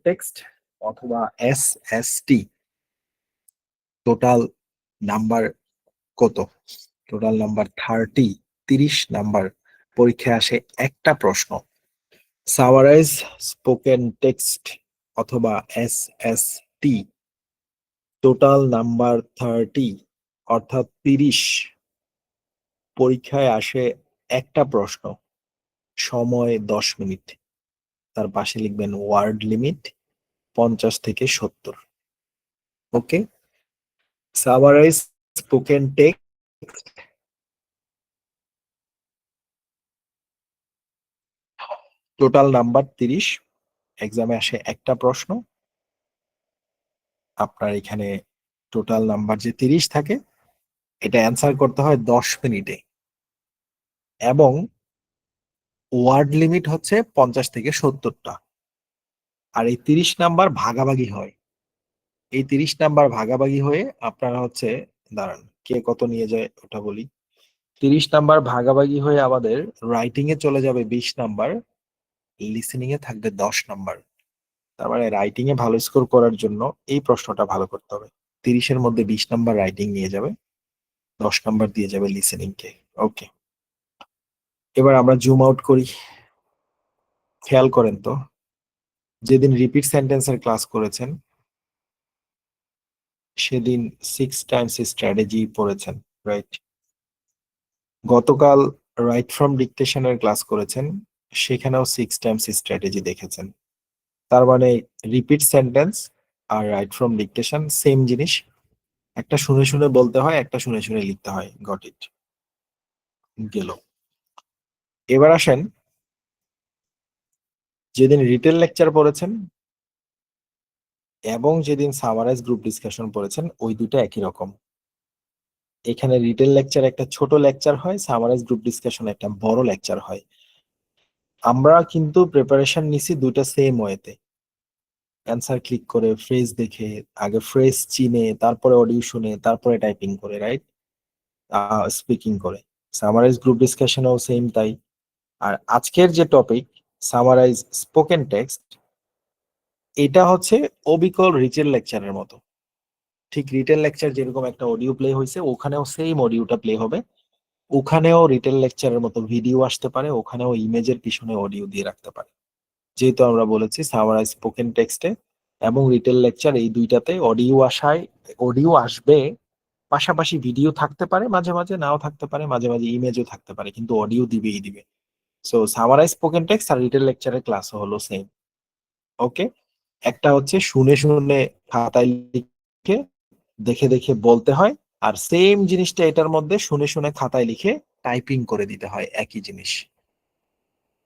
Text অথবা SST total number কত? Total number 30 number পরীক্ষায় আসে একটা প্রশ্ন। সামারাইজ স্পোকেন টেক্সট অথবা SST টোটাল নাম্বার 30 অর্থাৎ 30 পরীক্ষায় আসে একটা প্রশ্ন, সময় 10 মিনিট, তার পাশে লিখবেন ওয়ার্ড লিমিট 50 থেকে 70। Okay, summarize spoken text total number 30, এক্সামে আসে একটা প্রশ্ন। আপনার এখানে টোটাল নাম্বার যে 30 থাকে এটা অ্যান্সার করতে হয় 10 মিনিটে, এবং ওয়ার্ড লিমিট হচ্ছে 50 থেকে 70টা। আর এই 30 নাম্বার ভাগাভাগি হয়, এই 30 নাম্বার ভাগাভাগি হয়ে আপনারা হচ্ছে, দাঁড়ান কে কত নিয়ে যায় ওটা বলি। 30 নাম্বার ভাগাভাগি হয়ে আমাদের রাইটিং এ চলে যাবে 20 নাম্বার, লিসেনিং এ থাকবে 10 নাম্বার। তার মানে রাইটিং এ ভালো স্কোর করার জন্য এই প্রশ্নটা ভালো করতে হবে। 30-এর মধ্যে 20 নাম্বার রাইটিং নিয়ে যাবে, 10 নাম্বার দিয়ে যাবে লিসেনিং কে। ওকে, এবার আমরা জুম আউট করি। খেয়াল করেন তো, যেদিন রিপিট সেন্টেন্সের ক্লাস করেছেন সেদিন 6 টাইমস স্ট্র্যাটেজি পড়েছেন, রাইট? গতকাল রাইট ফ্রম ডিকটেশনের ক্লাস করেছেন, সেখানেও 6 টাইমস স্ট্র্যাটেজি দেখেছেন। তার মানে রিপিট সেন্টেন্স আর রাইট ফ্রম ডিকটেশন সেম জিনিস, একটা শুনে শুনে বলতে হয়, একটা শুনে শুনে লিখতে হয়। গট ইট, গেল। এবার আসেন, যেদিন রিটেল লেকচার পড়েছেন এবং যেদিন সামারাইজ গ্রুপ ডিসকাশন পড়েছেন ওই দুটো একই রকম। এখানে রিটেল লেকচার একটা ছোট লেকচার হয়, সামারাইজ গ্রুপ ডিসকাশন একটা বড় লেকচার হয়। আমরা কিন্তু প্রিপারেশন নিছি দুইটা সেম ওয়েতে, অ্যান্সার ক্লিক করে ফ্রেজ দেখে, আগে ফ্রেজ চিনে, তারপরে অডিও শুনে, তারপরে টাইপিং করে, রাইট, স্পিকিং করে। সামারাইজ গ্রুপ ডিসকাশনেও সেম তাই। আর আজকের যে টপিক সামারাইজ স্পোকেন টেক্সট, এটা হচ্ছে অবিকল রিটেল লেকচারের মতো। ঠিক রিটেল লেকচার যেরকম একটা অডিও প্লে হয়েছে, ওখানেও সেম অডিওটা প্লে হবে। ওখানেও রিটেল লেকচারের মতো ভিডিও আসতে পারে, ওখানেও ইমেজের পিছনে অডিও দিয়ে রাখতে পারে। যেহেতু আমরা বলেছি সামারাইজ স্পোকেন টেক্সটে এবং রিটেল লেকচার এই দুইটাতে অডিও আসায়, অডিও আসবে, পাশাপাশি ভিডিও থাকতে পারে, মাঝে মাঝে নাও থাকতে পারে, মাঝে মাঝে ইমেজও থাকতে পারে, কিন্তু অডিও দিবেই দিবে। সো সামারাইজ স্পোকেন টেক্সট আর রিটেল লেকচারের ক্লাস হলো সেম। ওকে, একটা হচ্ছে শুনে শুনে খাতায় লিখে দেখে দেখে বলতে হয়, আর সেম জিনিসটা এটার মধ্যে শুনে শুনে খাতায় লিখে টাইপিং করে দিতে হয়, একই জিনিস।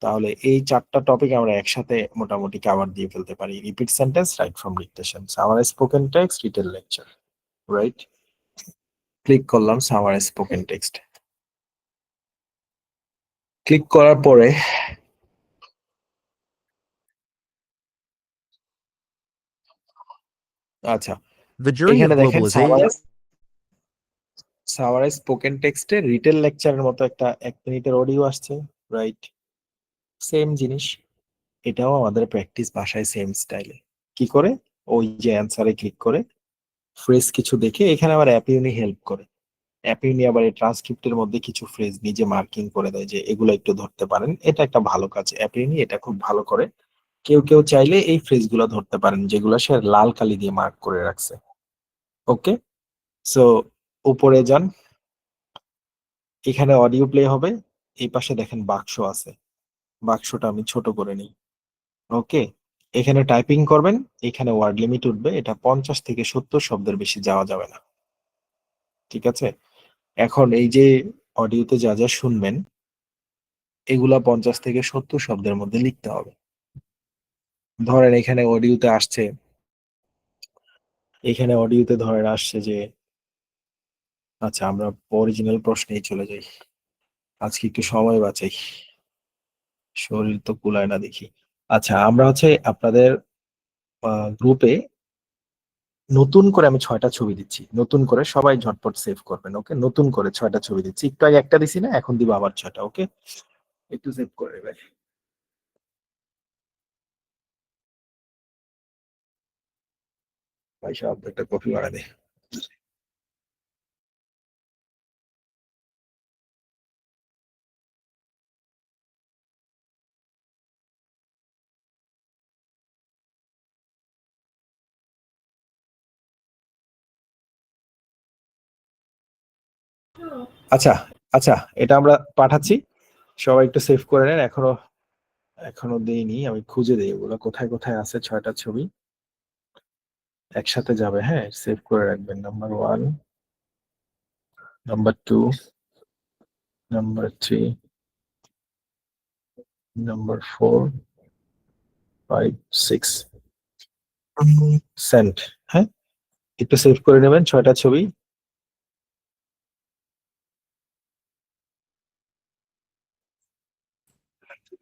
তাহলে এই চারটা টপিক আমরা একসাথে মোটামুটি কভার দিয়ে ফেলতে পারি। Repeat sentence, write from dictation, summarise spoken text, retell lecture, right? Click করলাম সামারাইজ স্পোকেন টেক্সট। ক্লিক করার পরে আচ্ছা, The journey এখানে of দেখেন globalization. সামারাইজ স্পোকেন টেক্সটে রিটেল লেকচারের মতো একটা 1 মিনিটের অডিও আসছে, রাইট? সেম জিনিস, এটাও আমাদের প্র্যাকটিস ভাষায় সেম স্টাইলে। কি করে? ওই যে অ্যান্সারে ক্লিক করে ফ্রেজ কিছু দেখে, এখানে আবার অ্যাপিউনি হেল্প করে। অ্যাপিউনি আবার এই ট্রান্সক্রিপ্টের মধ্যে কিছু ফ্রেজ নিজে মার্কিং করে দেয় যে এগুলো একটু ধরতে পারেন। এটা একটা ভালো কাজ, অ্যাপিউনি এটা খুব ভালো করে। কেউ কেউ চাইলে এই ফ্রেজগুলো ধরতে পারেন যেগুলো সে লাল কালি দিয়ে মার্ক করে রাখছে। ওকে, সো উপরে যান, এখানে অডিও প্লে হবে। এই পাশে দেখেন বাক্স আছে, বাক্সটা আমি ছোট করে নিই। ওকে, এখানে টাইপিং করবেন, এখানে ওয়ার্ড লিমিট উঠবে, এটা 50 থেকে 70 শব্দের বেশি যাওয়া যাবে না। ঠিক আছে, এখন এই যে অডিওতে যা যা শুনবেন এগুলা 50 থেকে 70 শব্দের মধ্যে লিখতে হবে। ধরেন এখানে অডিওতে আসছে, এখানে অডিওতে ধরেন আসছে যে, আচ্ছা আমরা অরিজিনাল প্রশ্নেই চলে যাই, আজকে একটু সময় বাঁচাই, শরীর তো কুলায় না দেখি। আচ্ছা, আমরা হচ্ছে আপনাদের গ্রুপে নতুন করে আমি 6টা ছবি দিচ্ছি, নতুন করে সবাই ঝটপট সেভ করবেন। ওকে, নতুন করে 6টা ছবি দিচ্ছি, একটু আগে একটা দিছি না, এখন দিব আবার 6টা। ওকে, একটু সেভ করে নেবেন। পয়সা একটা কফি বানায় দে। আচ্ছা আচ্ছা, এটা আমরা পাঠাচ্ছি, সবাই একটু সেভ করে নেন। এখনো এখনো দেইনি, আমি খুঁজে দিই ওগুলো কোথায় কোথায় আছে। 6টা ছবি একসাথে যাবে, হ্যাঁ সেভ করে রাখবেন। নাম্বার 1, নাম্বার 2, নাম্বার 3, নাম্বার 4, 5, 6, সেন্ট। হ্যাঁ, একটু সেভ করে নেবেন 6টা ছবি।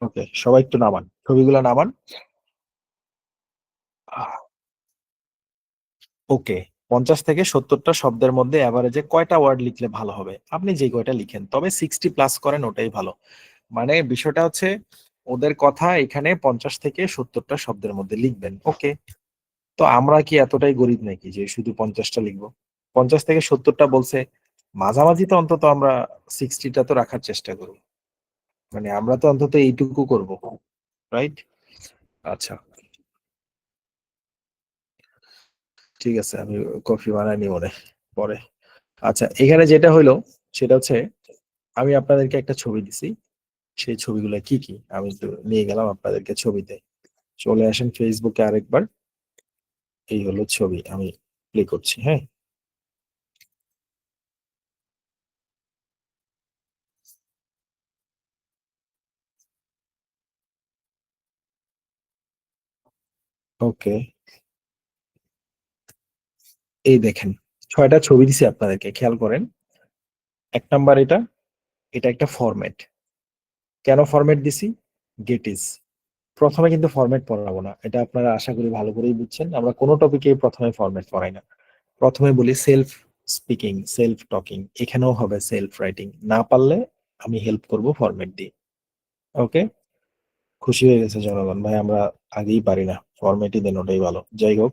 ওকে, সবাই একটু নামান, ছবিগুলো নামান। ওকে, 50 থেকে 70টা শব্দের মধ্যে এভারেজে কয়টা ওয়ার্ড লিখলে ভালো হবে? আপনি যে কয়টা লিখেন, তবে 60+ করেন, ওটাই ভালো। মানে বিষয়টা হচ্ছে ওদের কথা এখানে 50 থেকে 70টা শব্দের মধ্যে লিখবেন। ওকে, তো আমরা কি এতটাই গরিব নাকি যে শুধু 50টা লিখবো? 50 থেকে 70টা বলছে, মাঝামাঝি তো অন্তত আমরা 60টা তো রাখার চেষ্টা করব। মানে আমরা তো অন্তত এইটুকু করব, রাইট? আচ্ছা, ঠিক আছে, আমি কফি বানাইনি মনে পরে। আচ্ছা, এখানে যেটা হইলো সেটা হচ্ছে আমি আপনাদেরকে একটা ছবি দিছি, সেই ছবিগুলো কি কি আমি তো নিয়ে গেলাম আপনাদেরকে ছবিতে। চলে আসেন ফেসবুকে আরেকবার। এই হলো ছবি, আমি প্লে করছি, হ্যাঁ। ওকে, এই দেখেন 6টা ছবি দিছি আপনাদেরকে, খেয়াল করেন। 1 নাম্বার এটা, এটা একটা ফরম্যাট। কেন ফরম্যাট দিছি? গেট ইজ। প্রথমে কিন্তু ফরম্যাট পড়াবো না, এটা আপনারা আশা করি ভালো করেই বুঝছেন। আমরা কোনো টপিকে প্রথমে ফরম্যাট পড়াই না। প্রথমে বলি সেলফ স্পিকিং, সেলফ টকিং, এখানেও হবে সেলফ রাইটিং। না পারলে আমি হেল্প করব ফরম্যাট দিয়ে। ওকে, খুশি হয়ে গেছে জনগণ? ভাই আমরা আগেই পারি না, ফরম্যাটই দেন, ওটাই ভালো। যাই হোক,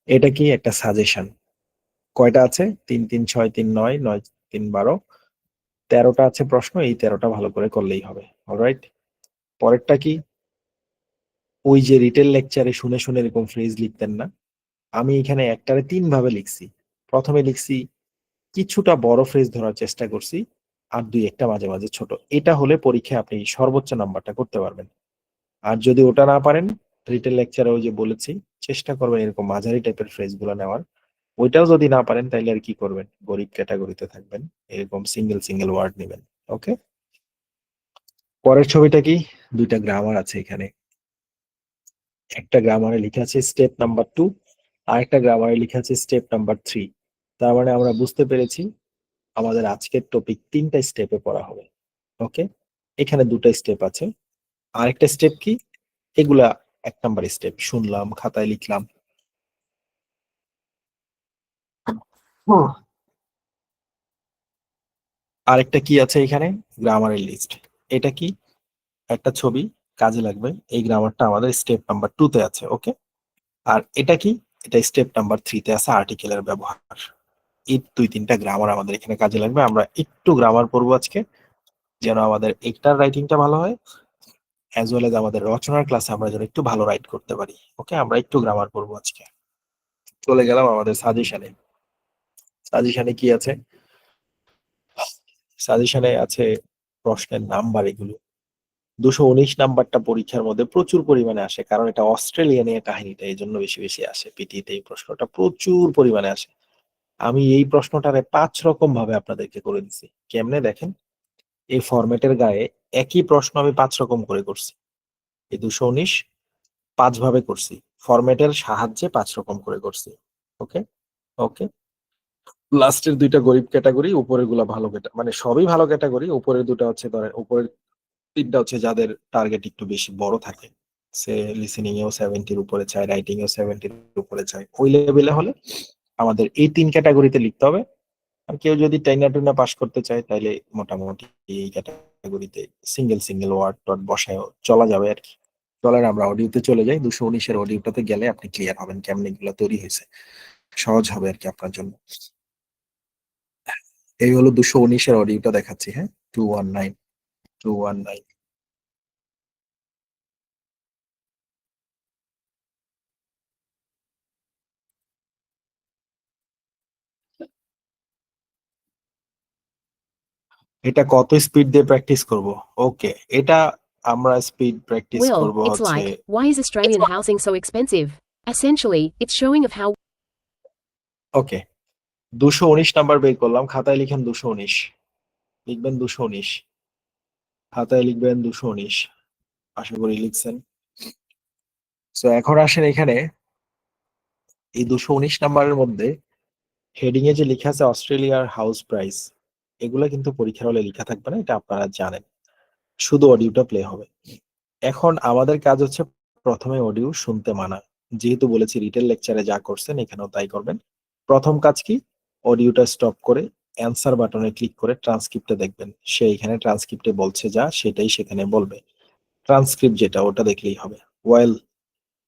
এটা কি একটা সাজেশন। কয়টা আছে? 3, 3, 6, 3, 9, 9, 3, 12, 13টা আছে প্রশ্ন। এই 13টা ভালো করে করলেই হবে। অলরাইট, পরেরটা কি? ওই যে রিটেল লেকচারে শুনে শুনে এরকম ফ্রেজ লিখতেন না, আমি এখানে একটারে 3 ভাবে লিখছি। প্রথমে লিখছি, কিছুটা বড় ফ্রেজ ধরার চেষ্টা করছি, আর দুই একটা মাঝে মাঝে ছোট। এটা হলে পরীক্ষায় আপনি সর্বোচ্চ নাম্বারটা করতে পারবেন। আর যদি ওটা না পারেন, রিটেল লেকচারে ওই যে বলেছি, চেষ্টা করবেন এরকম মাঝারি টাইপের ফ্রেজ গুলো নেওয়ার। ওইটাও যদি না পারেন, তাইলে আর কি করবেন? গরিব ক্যাটাগরিতে থাকবেন, এরকম সিঙ্গেল সিঙ্গেল ওয়ার্ড নেবেন। ওকে, পরের ছবিটা কি? দুইটা গ্রামার আছে এখানে। একটা গ্রামারে লিখা আছে স্টেপ নাম্বার 2, আর একটা গ্রামারে লিখা আছে স্টেপ নাম্বার 3। তার মানে আমরা বুঝতে পেরেছি আমাদের আজকের টপিক 3টা স্টেপে পড়া হবে। ওকে, এখানে 2টা স্টেপ আছে। আরেকটা স্টেপ কি? এগুলা 1 নাম্বার স্টেপ, শুনলাম, খাতায় লিখলাম। হুম। আরেকটা কি আছে এখানে? গ্রামারের লিস্ট। এটা কি? একটা ছবি, কাজে লাগবে। এই গ্রামারটা আমাদের স্টেপ নাম্বার 2 তে আছে। ওকে, আর এটা কি? এটা স্টেপ নাম্বার 3 তে আছে, আর্টিকেলের ব্যবহার। এই 2-3টা গ্রামার আমাদের এখানে কাজে লাগবে। আমরা একটু গ্রামার পড়বো আজকে, যেন আমাদের একটার রাইটিংটা ভালো হয়, অ্যাজ ওয়েল এজ আমাদের রচনার ক্লাসে আমরা যেন একটু ভালো রাইট করতে পারি। ওকে, আমরা একটু গ্রামার পড়বো আজকে। চলে গেলাম আমাদের সাজেশনে। সাজেশনে কি আছে? সাজেশনে আছে প্রশ্নের নাম্বার, এগুলো 219 নাম্বারটা পরীক্ষার মধ্যে প্রচুর পরিমাণে আসে, কারণ এটা অস্ট্রেলিয়া নিয়ে কাহিনীটা, এই জন্য বেশি বেশি আসে। পিটিতে এই প্রশ্নটা প্রচুর পরিমাণে আসে। আমি এই প্রশ্নটারে 5 রকম ভাবে আপনাদেরকে করে দিছি। কেমনে দেখেন, এই ফরম্যাটের গায়ে একই প্রশ্ন আমি 5 রকম করে করছি। এই 219 5 ভাবে করছি, ফরম্যাটের সাহায্যে 5 রকম করে করছি। ওকে, ওকে। লাস্টের দুইটা গরিব ক্যাটাগরি, উপরের গুলা ভালো ক্যাটাগরি, মানে সবই ভালো ক্যাটাগরি। উপরের দুটা হচ্ছে ধরেন, উপরের 3টা হচ্ছে যাদের টার্গেট একটু বেশি বড় থাকে, সে লিসেনিং এও 70-র উপরে চায়, রাইটিং এও 70-র উপরে চায়, ওই লেভেলে হলে আমাদের এই 3 ক্যাটাগরিতে লিখতে হবে। আর কেউ যদি টাইনা টুনা পাস করতে চায়, তাহলে মোটামুটি এই ক্যাটাগরিতে সিঙ্গেল সিঙ্গেল ওয়ার্ড টট বসায় চলা যাবে আর কি। চলেন আমরা অডিওতে চলে যাই। 219-এর অডিওটাতে গেলে আপনি ক্লিয়ার হবেন কেমনে এগুলো তৈরি হয়েছে। সহজ হবে আর কি আপনার জন্য। এই হলো 219 এর অডিওটা দেখাচ্ছি, হ্যাঁ? 219, 219। এটা কত স্পিড দিয়ে প্র্যাকটিস করব? ওকে, এটা আমরা স্পিড প্র্যাকটিস Will, করব it's হচ্ছে like, why is Australian housing so expensive? Essentially, it's showing of how okay, 219 number বের করলাম। খাতায় লিখেন 219, লিখবেন 219, খাতায় লিখবেন 219। আশা করি লিখছেন। সো এখন আসেন এখানে এই 219 নাম্বারের মধ্যে হেডিং এ যে লেখা আছে অস্ট্রেলিয়ার হাউস প্রাইস, এগুলা কিন্তু পরীক্ষার হলে লেখা থাকবে না, এটা আপনারা জানেন। শুধু অডিওটা প্লে হবে। এখন আমাদের কাজ হচ্ছে প্রথমে অডিও শুনতে মানা। যেহেতু বলেছি রিটেল লেকচারে যা করছেন এখানেও তাই করবেন। প্রথম কাজ কি? অডিওটা স্টপ করে অ্যান্সার বাটনে ক্লিক করে ট্রান্সক্রিপ্টে দেখবেন। সে এখানে ট্রান্সক্রিপ্টে বলছে যা সেটাই সেখানে বলবে। ট্রান্সক্রিপ্ট যেটা ওটা দেখলেই হবে। Well,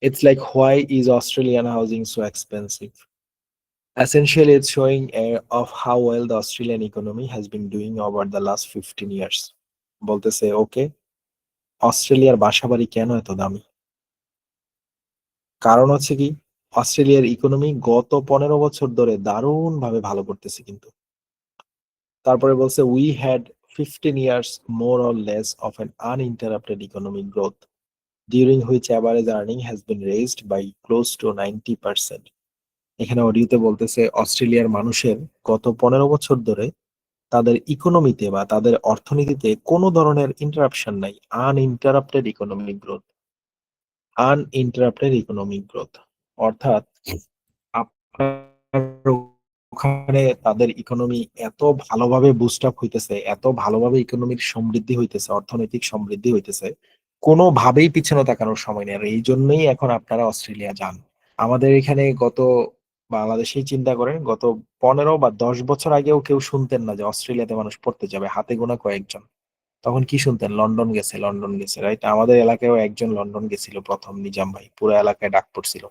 it's like why is Australian housing so expensive? Essentially, it's showing of how well the Australian economy has been doing over the last 15 years. বলতেছে ওকে, অস্ট্রেলিয়ার বাসাবাড়ি কেন এত দামি? কারণ হচ্ছে কি, অস্ট্রেলিয়ার ইকোনমি গত 15 বছর ধরে দারুণ ভাবে ভালো করতেছে কিন্তু। তারপরে বলছে we had 15 years more or less of an uninterrupted economic growth during which average earning has been raised by close to 90%. এখানে অডিওতে বলতেছে অস্ট্রেলিয়ার মানুষের গত 15 বছর ধরে তাদের ইকোনমিতে বা তাদের অর্থনীতিতে কোনো ধরনের ইন্টারাপশন নাই। Uninterrupted economic growth, uninterrupted economic growth অর্থাৎ আপনার ওখানে তাদের ইকোনমি এত ভালোভাবে বুস্ট আপ হইতেছে, এত ভালোভাবে ইকোনমির সমৃদ্ধি হইতেছে, অর্থনৈতিক সমৃদ্ধি হইতেছে, কোনোভাবেই পিছনে তাকানোর সময় নেই। আর এই জন্যই এখন আপনারা অস্ট্রেলিয়া যান। আমাদের এখানে গত, বাংলাদেশেই চিন্তা করেন, গত 15 বা 10 বছর আগেও কেউ শুনতেন না যে অস্ট্রেলিয়াতে মানুষ পড়তে যাবে, হাতে গোনা কয়েকজন। তখন কি শুনতেন? লন্ডন গেছে, লন্ডন গেছে, রাইট? আমাদের এলাকায়ও একজন লন্ডন গেছিল প্রথম, নিজাম ভাই, পুরো এলাকায় ডাক পড়ছিল।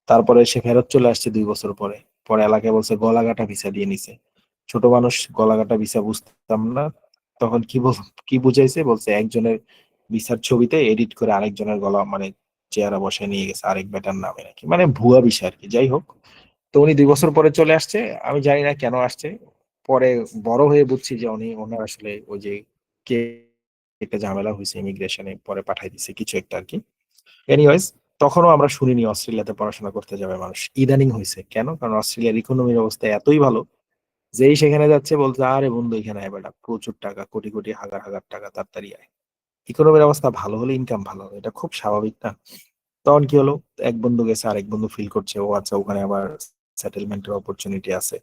তারপরে সে ফেরত চলে আসছে 2 বছর পরে। পরে এলাকায় বলছে গলাকাটা ভিসা দিয়ে নিছে। ছোট মানুষ, গলাকাটা ভিসা বুঝতাম না তখন। কি বুঝাইছে? বলছে একজনের ভিসার ছবিতে এডিট করে আরেকজনের গলা মানে চেহারা বসায় নিয়ে গেছে আরেক বেটার নামে নাকি, মানে ভুয়া ভিসা আর কি। যাই হোক, তো উনি 2 বছর পরে চলে আসছে। আমি জানি না কেন আসছে। পরে বড় হয়ে বুঝছি যে ওনার আসলে ওই যে কে একটা ঝামেলা হয়েছে ইমিগ্রেশনে, পরে পাঠাই দিছে কিছু একটা আর কি। এনিওয়েজ, তখনও আমরা শুনিনি অস্ট্রেলিয়াতে পড়াশোনা করতে যাবে মানুষ। ইদানিং হয়েছে। কেন? কারণ অস্ট্রেলিয়ার ইকোনমির অবস্থা এতই ভালো, যেই সেখানে যাচ্ছে বলছে আরে বন্ধু এখানে আয় বেটা, প্রচুর টাকা, কোটি কোটি হাজার হাজার টাকা, তাড়াতাড়ি আয়। ইকোনমির অবস্থা ভালো হলে ইনকাম ভালো হবে, এটা খুব স্বাভাবিক না? তখন কি হলো, এক বন্ধু গেছে, আরেক বন্ধু ফিল করছে ও আচ্ছা ওখানে আবার সেটেলমেন্টের অপরচুনিটি আছে।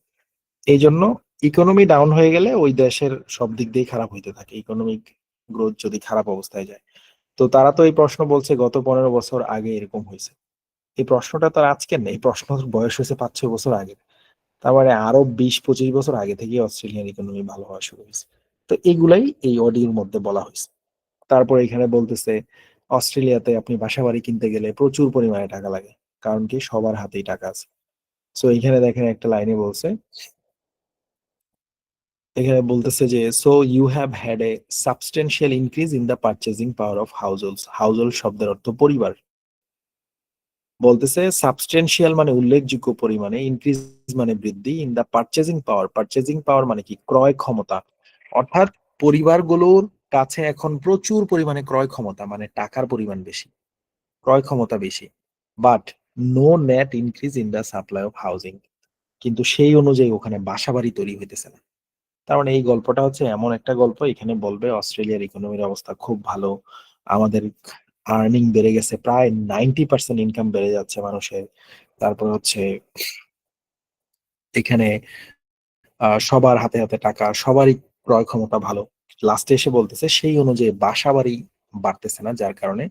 এই জন্য ইকোনমি ডাউন হয়ে গেলে ওই দেশের সব দিক দিয়ে খারাপ হইতে থাকে, ইকোনমিক গ্রোথ যদি খারাপ অবস্থায় যায়। তো তারা তো এই প্রশ্ন বলছে গত 15 বছর আগে এরকম হয়েছে। এই প্রশ্নটা তার আজকের নেই, এই প্রশ্ন বয়স হয়েছে 5-6 বছর আগে। তার মানে আরো 20-25 বছর আগে থেকে অস্ট্রেলিয়ান ইকোনমি ভালো হওয়া শুরু হয়েছে। তো এইগুলাই এই অডিওর মধ্যে বলা হয়েছে। তারপর এখানে বলতেছে অস্ট্রেলিয়াতে আপনি বাসা বাড়ি কিনতে গেলে প্রচুর পরিমাণে টাকা লাগে। কারণ কি, সবার হাতেই টাকা আছে। সো এখানে দেখেন একটা লাইনে বলছে, এখানে বলতেছে যে so you have had a substantial increase in the purchasing power of households. Household শব্দের অর্থ পরিবার। বলতেছে সাবস্টেনশিয়াল মানে উল্লেখযোগ্য পরিমাণে, ইনক্রিজ মানে বৃদ্ধি, in the purchasing power. Purchasing power মানে কি? ক্রয় ক্ষমতা। অর্থাৎ পরিবারগুলোর কাছে এখন প্রচুর পরিমাণে ক্রয় ক্ষমতা, মানে টাকার পরিমাণ বেশি, ক্রয় ক্ষমতা বেশি। But no net increase in the supply of housing. কিন্তু সেই অনুযায়ী ওখানে বাসাবাড়ি তৈরি হইতেছে না। তার মানে এই গল্পটা হচ্ছে এমন একটা গল্প, এখানে বলবে অস্ট্রেলিয়ার ইকোনমির অবস্থা খুব ভালো, আমাদের আর্নিং বেড়ে গেছে, প্রায় 90% ইনকাম বেড়ে যাচ্ছে মানুষের। তারপর হচ্ছে এখানে সবার হাতে হাতে টাকা, সবারই ক্রয় ক্ষমতা ভালো। লাস্টে এসে বলতেছে সেই অনুযায়ী বাসা বাড়ি বাড়তেছে না, যার কারণে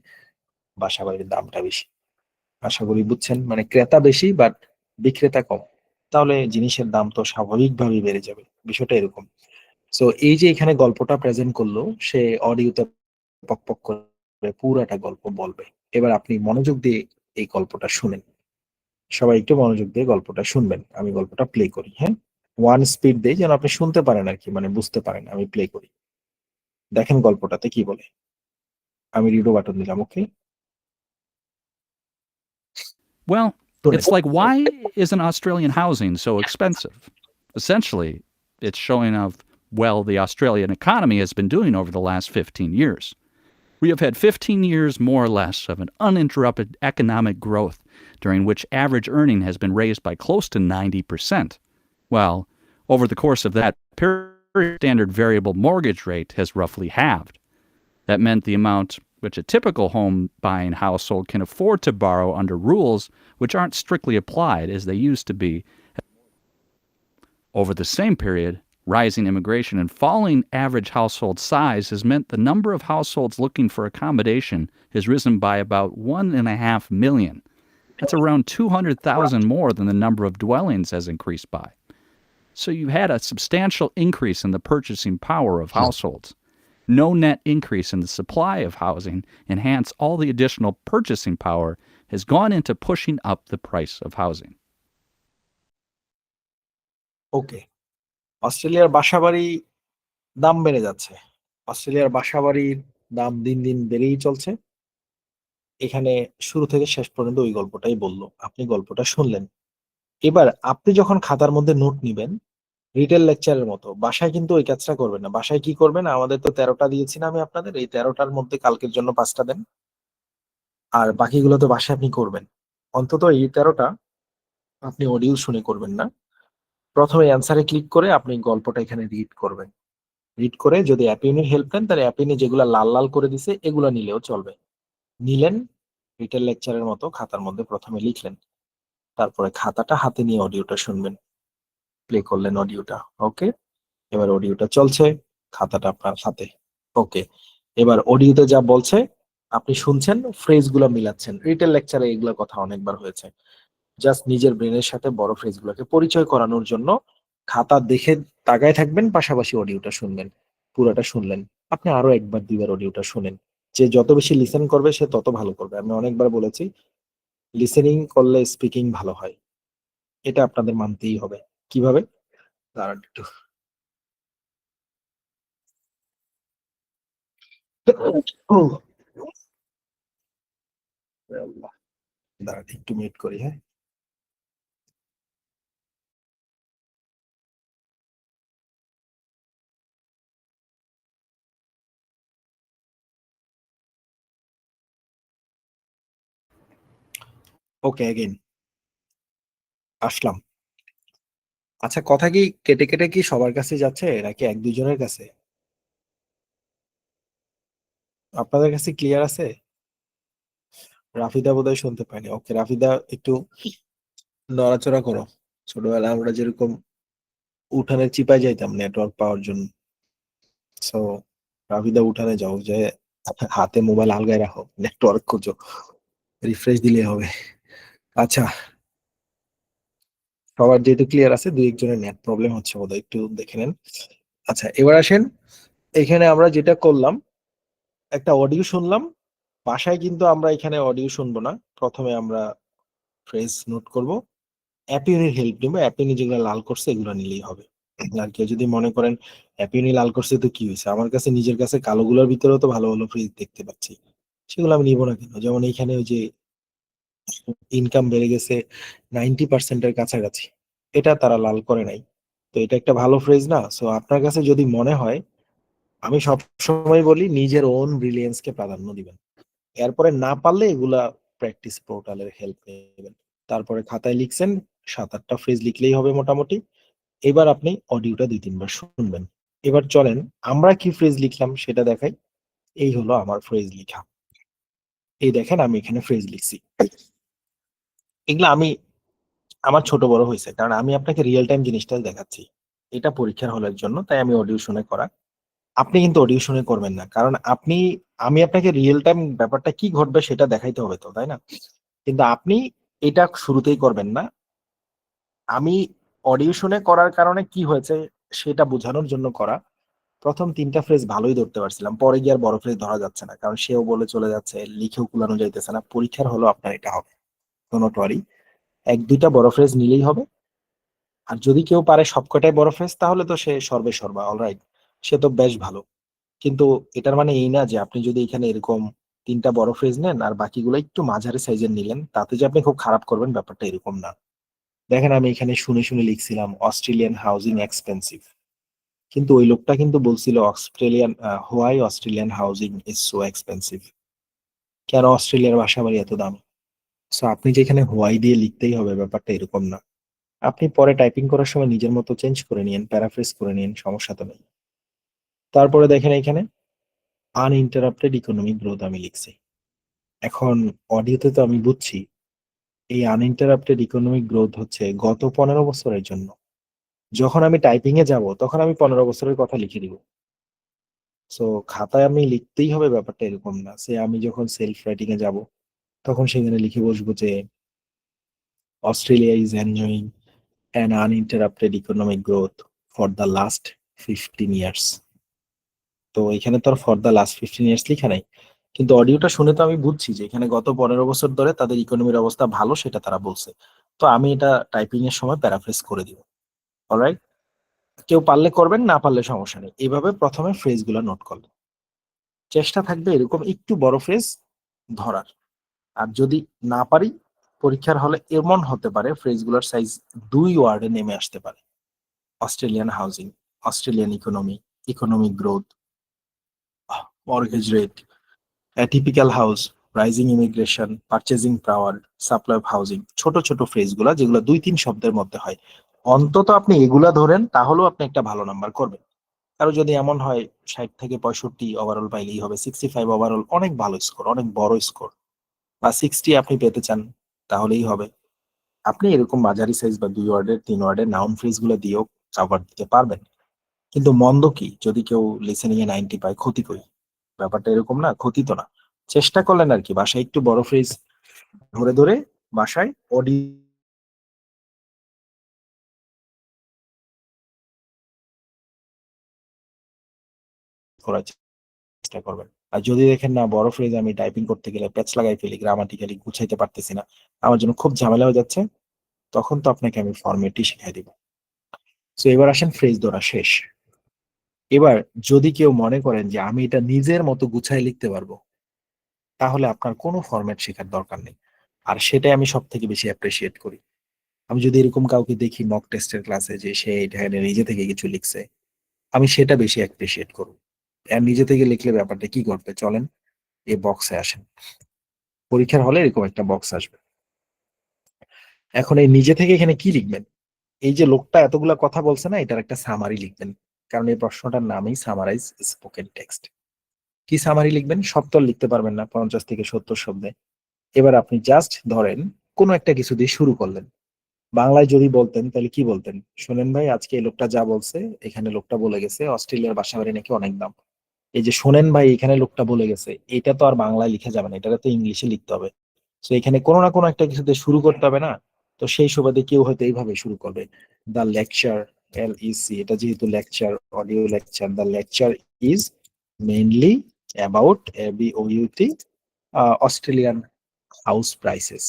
বাসা বাড়ির দামটা বেশি। আশা করি বুঝছেন, মানে ক্রেতা বেশি বাট বিক্রেতা কম। তাহলে জিনিসের দাম তো স্বাভাবিকভাবেই বেড়ে যাবে, বিষয়টা এরকম। সো এই যে এখানে গল্পটা প্রেজেন্ট করলো, সে অডিওতে পক পক করে পুরাটা গল্প বলবে। এবার আপনি মনোযোগ দিয়ে এই গল্পটা শুনেন। সবাই একটু মনোযোগ দিয়ে গল্পটা শুনবেন। আমি গল্পটা প্লে করি, হ্যাঁ? 1 স্পিড দেই যেন আপনি শুনতে পারেন আরকি, মানে বুঝতে পারেন। আমি প্লে করি। দেখেন গল্পটাতে কি বলে। আমি রিডো বাটন দিলাম, ওকে? Well, শুনেন। it's like, why isn't Australian housing so expensive? Essentially, it's showing of, well, the Australian economy has been doing over the last 15 years. We have had 15 years, more or less, of an uninterrupted economic growth, during which average earning has been raised by close to 90%. Well, over the course of that period, standard variable mortgage rate has roughly halved. That meant the amount which a typical home buying household can afford to borrow under rules which aren't strictly applied as they used to be. Over the same period, rising immigration and falling average household size has meant the number of households looking for accommodation has risen by about 1.5 million. That's around 200,000 more than the number of dwellings has increased by. So you had a substantial increase in the purchasing power of households. No net increase in the supply of housing, and hence all the additional purchasing power has gone into pushing up the price of housing. ওকে। অস্ট্রেলিয়ার বাসাবাড়ি দাম বেড়ে যাচ্ছে। অস্ট্রেলিয়ার বাসাবাড়ির দাম দিন, দিন বেড়েই চলছে। এখানে শুরু থেকে শেষ পর্যন্ত ওই গল্পটাই বলল। আপনি গল্পটা শুনলেন। এবার আপনি যখন খাতার মধ্যে নোট নিবেন, রিটেল লেকচারের মতো বাসায় কিন্তু ওই কাজটা করবেন না। বাসায় কি করবেন? আমাদের তো ১৩ টা দিয়েছি না আমি আপনাদের? এই ১৩ টার মধ্যে কালকের জন্য ৫ টা দেন। আর বাকিগুলো তো বাসায় আপনি করবেন। অন্তত এই ১৩ টা আপনি অডিও শুনে করবেন না। ১ম এ অ্যান্সারে ক্লিক করে আপনি গল্পটা এখানে রিড করবেন। রিড করে যদি অ্যাপ ইউনির হেল্প নেন, তাহলে অ্যাপ ইউনি যেগুলা লাল, লাল করে দিছে এগুলা নিলেও চলবে। নিলেন, রিটেল লেকচারের মতো খাতার মধ্যে ১ম এ লিখলেন। তারপরে খাতাটা হাতে নিয়ে অডিওটা শুনবেন। প্লে করলেন অডিওটা। ওকে? এবার অডিওটা চলছে, খাতাটা আপনার হাতে। ওকে। এবার অডিওতে যা বলছে আপনি শুনছেন, ফ্রেজ গুলা মিলাচ্ছেন। রিটেল লেকচারে এগুলা কথা অনেকবার হয়েছে। জাস্ট নিজের ব্রেনের সাথে বড় ফ্রেজ গুলাকে পরিচয় করানোর জন্য খাতা দেখে তাকায় থাকবেন, পাশাপাশি অডিওটা শুনবেন। পুরাটা শুনলেন। আপনি আরো ১ বার ২ বার অডিওটা শুনেন। যে যত বেশি লিসেন করবে সে তত ভালো করবে। আমি অনেকবার বলেছি, লিসেনিং করলে স্পিকিং ভালো হয়। এটা আপনাদের মানতেই হবে। কিভাবে? দাঁড়ান একটু। আল্লাহ! দাঁড়ান একটু মিউট করি, হ্যাঁ? ওকে, এগেইন আসলাম। আচ্ছা, কথা কি কেটে, কেটে কি সবার কাছে যাচ্ছে নাকি ১-২ জনের কাছে? আপনাদের কাছে ক্লিয়ার আছে? রাফিদা বোধহয় শুনতে পায়নি। ওকে, রাফিদা একটু নড়াচড়া করো। ছোটবেলায় আমরা যেরকম উঠানে চিপায় যাইতাম নেটওয়ার্ক পাওয়ার জন্য। সো রাফিদা উঠানে যাও, যেয়ে হাতে মোবাইল আলগায় রাখো, নেটওয়ার্ক খোঁজো। রিফ্রেশ দিলেই হবে। আচ্ছা, সবার যেহেতু ক্লিয়ার আছে, ২-১ জনের নেট প্রবলেম হচ্ছে বোধহয়, একটু দেখে নেন। আচ্ছা, এবার আসেন, এখানে আমরা যেটা করলাম, একটা অডিও শুনলাম। বাসায় কিন্তু আমরা এখানে অডিও শুনবো না। ১ম এ আমরা ফ্রেজ নোট করব। অ্যাপ ইউনির হেল্প নিবো। অ্যাপ ইউনি যেগুলো লাল করছে এগুলো নিলেই হবে। আর কেউ যদি মনে করেন অ্যাপ ইউনি লাল করছে তো কি হইছে? আমার কাছে নিজের কাছে কালোগুলোর ভিতরেও তো ভালো, ভালো ফ্রেজ দেখতে পাচ্ছি। সেগুলো আমি নিবো না কেন? যেমন এইখানে ওই যে ইনকাম বেড়ে গেছে 90% এর কাছাকাছি। এটা তারা লাল করে নাই। তো এটা একটা ভালো ফ্রেজ না? সো আপনার কাছে যদি মনে হয়, আমি সবসময় বলি নিজের ওন ব্রিলিয়ান্স কে প্রাধান্য দিবেন। এরপরে না পারলে এগুলা প্র্যাকটিস পোর্টালের হেল্প নেবেন। তারপরে খাতায় লিখছেন, ৭-৮ টা ফ্রেজ লিখলেই হবে মোটামুটি। এবার আপনি অডিওটা ২-৩ বার শুনবেন। এবার চলেন আমরা কি ফ্রেজ লিখলাম সেটা দেখাই। এই হলো আমার ফ্রেজ লিখা। এই দেখেন আমি এখানে ফ্রেজ লিখছি। এগুলা আমি আমার ছোট বড় হইছে। কারণ আমি আপনাকে রিয়াল টাইম জিনিসটা দেখাচ্ছি। এটা পরীক্ষার হলের জন্য, তাই আমি অডিও শুনে করা। আপনি কিন্তু অডিও শুনে করবেন না। কারণ আমি আপনাকে রিয়াল টাইম ব্যাপারটা কি ঘটবে সেটা দেখাইতে হবে তো, তাই না? কিন্তু আপনি এটা শুরুতেই করবেন না। আমি অডিও শুনে করার কারণে কি হয়েছে সেটা বোঝানোর জন্য করা। ১ম ৩ টা ফ্রেজ ভালোই ধরতে পারছিলাম। পরে গিয়ে আর বড় ফ্রেজ ধরা যাচ্ছে না। কারণ সেও বলে চলে যাচ্ছে, লিখেও কুলানো যাইতেছে না। পরীক্ষার হলেও আপনার এটা হবে। Do not worry. এক-দুইটা বড় ফ্রেজ নিলেই হবে। আর যদি কেউ পারে সবকটাই বড় ফ্রেজ তাহলে তো সে সর্বে সর্বা, অলরাইট, সে তো বেশ ভালো। কিন্তু এটার মানে এই না যে আপনি যদি এখানে এরকম 3টা বড় ফ্রেজ নেন আর বাকিগুলো একটু মাঝারি সাইজের নিলেন তাতে যে আপনি খুব খারাপ করবেন, ব্যাপারটা এরকম না। দেখেন আমি এখানে শুনে শুনে লিখছিলাম অস্ট্রেলিয়ান হাউজিং এক্সপেন্সিভ, কিন্তু ওই লোকটা কিন্তু বলছিল why Australian housing is so expensive, কেন অস্ট্রেলিয়ার বাসা বাড়ি এত দাম। সো আপনি যে এখানে হোয়াই দিয়ে লিখতেই হবে, ব্যাপারটা এরকম না। আপনি পরে টাইপিং করার সময় নিজের মতো চেঞ্জ করে নিন, প্যারাফ্রেজ করে নিন, সমস্যা তো নেই। তারপরে দেখেন এখানে আনইন্টারাপ্টেড ইকোনমিক গ্রোথ আমি লিখছি। এখন অডিওতে তো আমি বুঝছি এই আনইন্টারাপ্টেড ইকোনমিক গ্রোথ হচ্ছে গত 15 বছরের জন্য। যখন আমি টাইপিং এ যাব তখন আমি 15 বছরের কথা লিখে দিব। সো খাতায় আমি লিখতেই হবে, ব্যাপারটা এরকম না। সে আমি যখন সেলফ রাইটিং এ যাব তখন সেখানে লিখে বসবো যে Australia is enjoying an uninterrupted economic growth for the last 15 years. তো এখানে তো আর ফর দ্য লাস্ট 15 ইয়ার্স লেখা নাই, কিন্তু অডিওটা শুনে তো আমি বুঝছি যে এখানে গত 15 বছর ধরে তাদের ইকোনমির অবস্থা ভালো, সেটা তারা বলছে। তো আমি এটা টাইপিং এর সময় প্যারাফ্রেজ করে দিব। অলরাইট, কেউ পারলে করবেন, না পারলে সমস্যা নেই। এইভাবে প্রথমে ফ্রেজ গুলা নোট করবেন, চেষ্টা থাকবে এরকম একটু বড় ফ্রেজ ধরার। আর যদি না পারি, পরীক্ষার হলে এমন হতে পারে ফ্রেজগুলোর সাইজ 2 ওয়ার্ডে নেমে আসতে পারে। Australian housing, Australian economy, economic growth, mortgage rate, atypical house, rising immigration, purchasing power, supply of housing. ছোট ছোট ফ্রেজগুলা যেগুলো 2-3 শব্দের মধ্যে হয়, অন্তত আপনি এগুলা ধরেন তাহলেও আপনি একটা ভালো নাম্বার করবেন। কারো যদি এমন হয় 60 থেকে 65 ওভারঅল পাইলেই হবে, 65 ওভারঅল অনেক ভালো স্কোর, অনেক বড় স্কোর। বা 60 আপনি পেতে চান তাহলেই হবে। আপনি এরকম মাঝারি সাইজ বা 2 ওয়ার্ডের 3 ওয়ার্ডের নাউন ফ্রেজ গুলো দিয়েও কভার দিতে পারবেন। কিন্তু মন্দ কি যদি কেউ লিসেনিং এ 90 পায়, ক্ষতি করি? ব্যাপারটা এরকম না, ক্ষতি তো না। চেষ্টা করলেন আর কি, বাসায় একটু বড় ফ্রেজ ধরে ধরে বাসায় অডিও করার চেষ্টা করবেন। আর যদি দেখেন না বড় ফ্রেজ আমি টাইপিং করতে গেলে প্যাচ লাগাই ফেলি, গ্রামাটিক্যালি গুছাইতে পারতেছি না, আমার জন্য খুব ঝামেলা হয়ে যাচ্ছে, তখন তো আপনাকে আমি ফরম্যাটই শিখাই দিব। তো এবার আসেন ফ্রেজ ধরা শেষ। এবার যদি কেউ মনে করেন যে আমি এটা নিজের মতো গুছাই লিখতে পারবো, তাহলে আপনার কোনো ফরম্যাট শেখার দরকার নেই। আর সেটাই আমি সব থেকে বেশি অ্যাপ্রিসিয়েট করি। আমি যদি এরকম কাউকে দেখি মক টেস্টের ক্লাসে যে সে এখানে নিজে থেকে কিছু লিখছে, আমি সেটা বেশি অ্যাপ্রিসিয়েট করব। আর নিজে থেকে লিখলে ব্যাপারটা কি করবে চলেন, এই বক্সে আসেন। পরীক্ষার হলে এরকম একটা বক্স আসবে। এখন এই নিজে থেকে এখানে কি লিখবেন? এই যে লোকটা এতগুলা কথা বলছে না, এটার একটা সামারি লিখবেন। কারণ এই প্রশ্নটার নামই সামারাইজ স্পোকেন টেক্সট। কি সামারি লিখবেন? সব তো আর লিখতে পারবেন না 50 থেকে 70 শব্দে। এবার আপনি জাস্ট ধরেন কোনো একটা কিছু দিয়ে শুরু করলেন। বাংলায় যদি বলতেন তাহলে কি বলতেন? শোনেন ভাই, আজকে এই লোকটা যা বলছে, এখানে লোকটা বলে গেছে অস্ট্রেলিয়ার বাসা বাড়ি নাকি অনেক দাম। এই যে শোনেন ভাই, এখানে লোকটা বলে গেছে, এটা তো আর বাংলায় লিখে যাবে না, এটা তো ইংলিশে লিখতে হবে। তো এখানে কোনো না কোনো একটা কিছুতে শুরু করতে হবে না? তো সেই সুবাদে কেউ হয়তো এইভাবে শুরু করবে, দ্য লেকচার, LEC, এটা যেহেতু lecture, audio lecture, the lecture is mainly about ABOUT Australian house prices.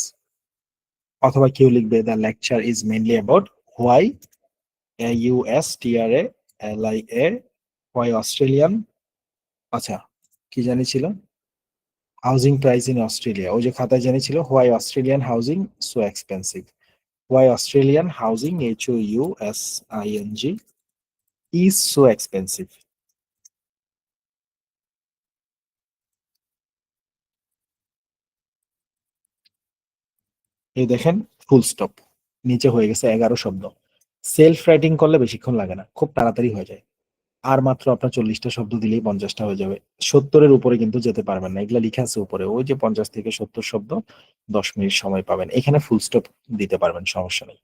অথবা কেউ লিখবে the lecture is mainly about why AUSTRALIA why Australian, আচ্ছা কি জানি ছিল, হাউজিং প্রাইস ইন অস্ট্রেলিয়া। ওই যে খাতায় জানি ছিল why Australian housing so expensive, why Australian housing HOUSING is so expensive. এই দেখেন ফুল স্টপ, নিচে হয়ে গেছে 11 শব্দ। সেলফ রাইটিং করলে বেশিক্ষণ লাগে না, খুব তাড়াতাড়ি হয়ে যায়। আর মাত্র আপনার 40টা শব্দ দিলেই 50টা হয়ে যাবে। 70-এর উপরে কিন্তু যেতে পারবেন না, এগুলা লিখা আছে উপরে, ওই যে 50 থেকে 70 শব্দ, 10 মিনিট সময় পাবেন, এখানে ফুল স্টপ দিতে পারবেন, সমস্যা নেই।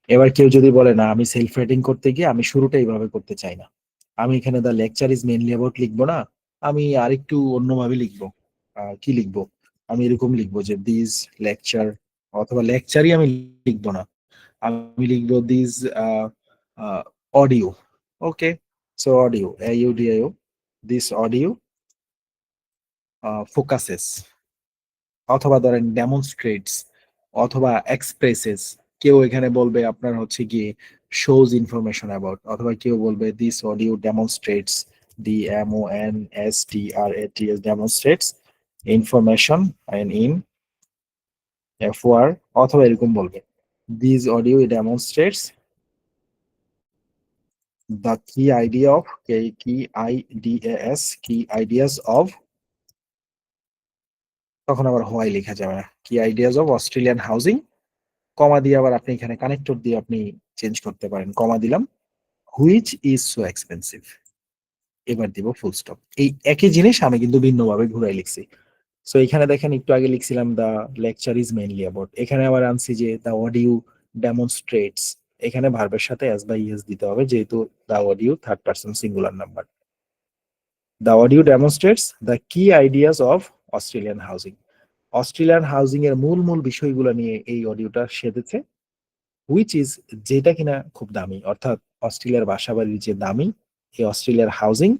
এবার কেউ যদি বলে না আমি সেলফ রাইটিং করতে গিয়ে আমি শুরুটা এইভাবে করতে চাই না, আমি এখানে the lecture is mainly about লিখবো না, আমি আরেকটু অন্যভাবে লিখবো। কি লিখবো? আমি এরকম লিখবো যে দিস লেকচার, অথবা লেকচারই আমি লিখবো না, আমি লিখবো this audio. Okay, so audio, AUDIO, this audio focuses, অথবা ধরেন ডেমনস্ট্রেটস অথবা এক্সপ্রেসেস। কেউ এখানে বলবে আপনার হচ্ছে গিয়ে শোজ ইনফরমেশন অ্যাবাউট, অথবা কেউ বলবে this audio demonstrates, DMONSTRATS demonstrates information in F1, অথবা এরকম বলবে this audio demonstrates the key idea of, key ideas of, তখন আবার হোয়াই লেখা যাবে না, key ideas of Australian housing, comma দিয়ে আবার আপনি এখানে কানেক্টর দিয়ে আপনি চেঞ্জ করতে পারেন, কমা দিলাম, হুইচ ইজ সো এক্সপেন্সিভ, এবার দিব ফুল স্টপ। এই একই জিনিস আমি কিন্তু ভিন্নভাবে ঘুরাই লিখছি। সো এখানে দেখেন একটু আগে লিখছিলাম দা লেকচার ইজ মেইনলি অ্যাবাউট, এখানে আবার আনছি যে দা অডিও ডেমনস্ট্রেটস, এখানে ভার্বের সাথে এস বাই ইএস দিতে হবে যেহেতু the audio third person singular number. The audio demonstrates the key ideas of Australian housing, Australian housing এর মূল মূল বিষয়গুলো নিয়ে এই অডিওটা সেধেছে। হুইচ ইজ, যেটা কিনা খুব দামি, অর্থাৎ অস্ট্রেলিয়ার বাসাবাড়ির যে দামি, এই অস্ট্রেলিয়ার হাউজিং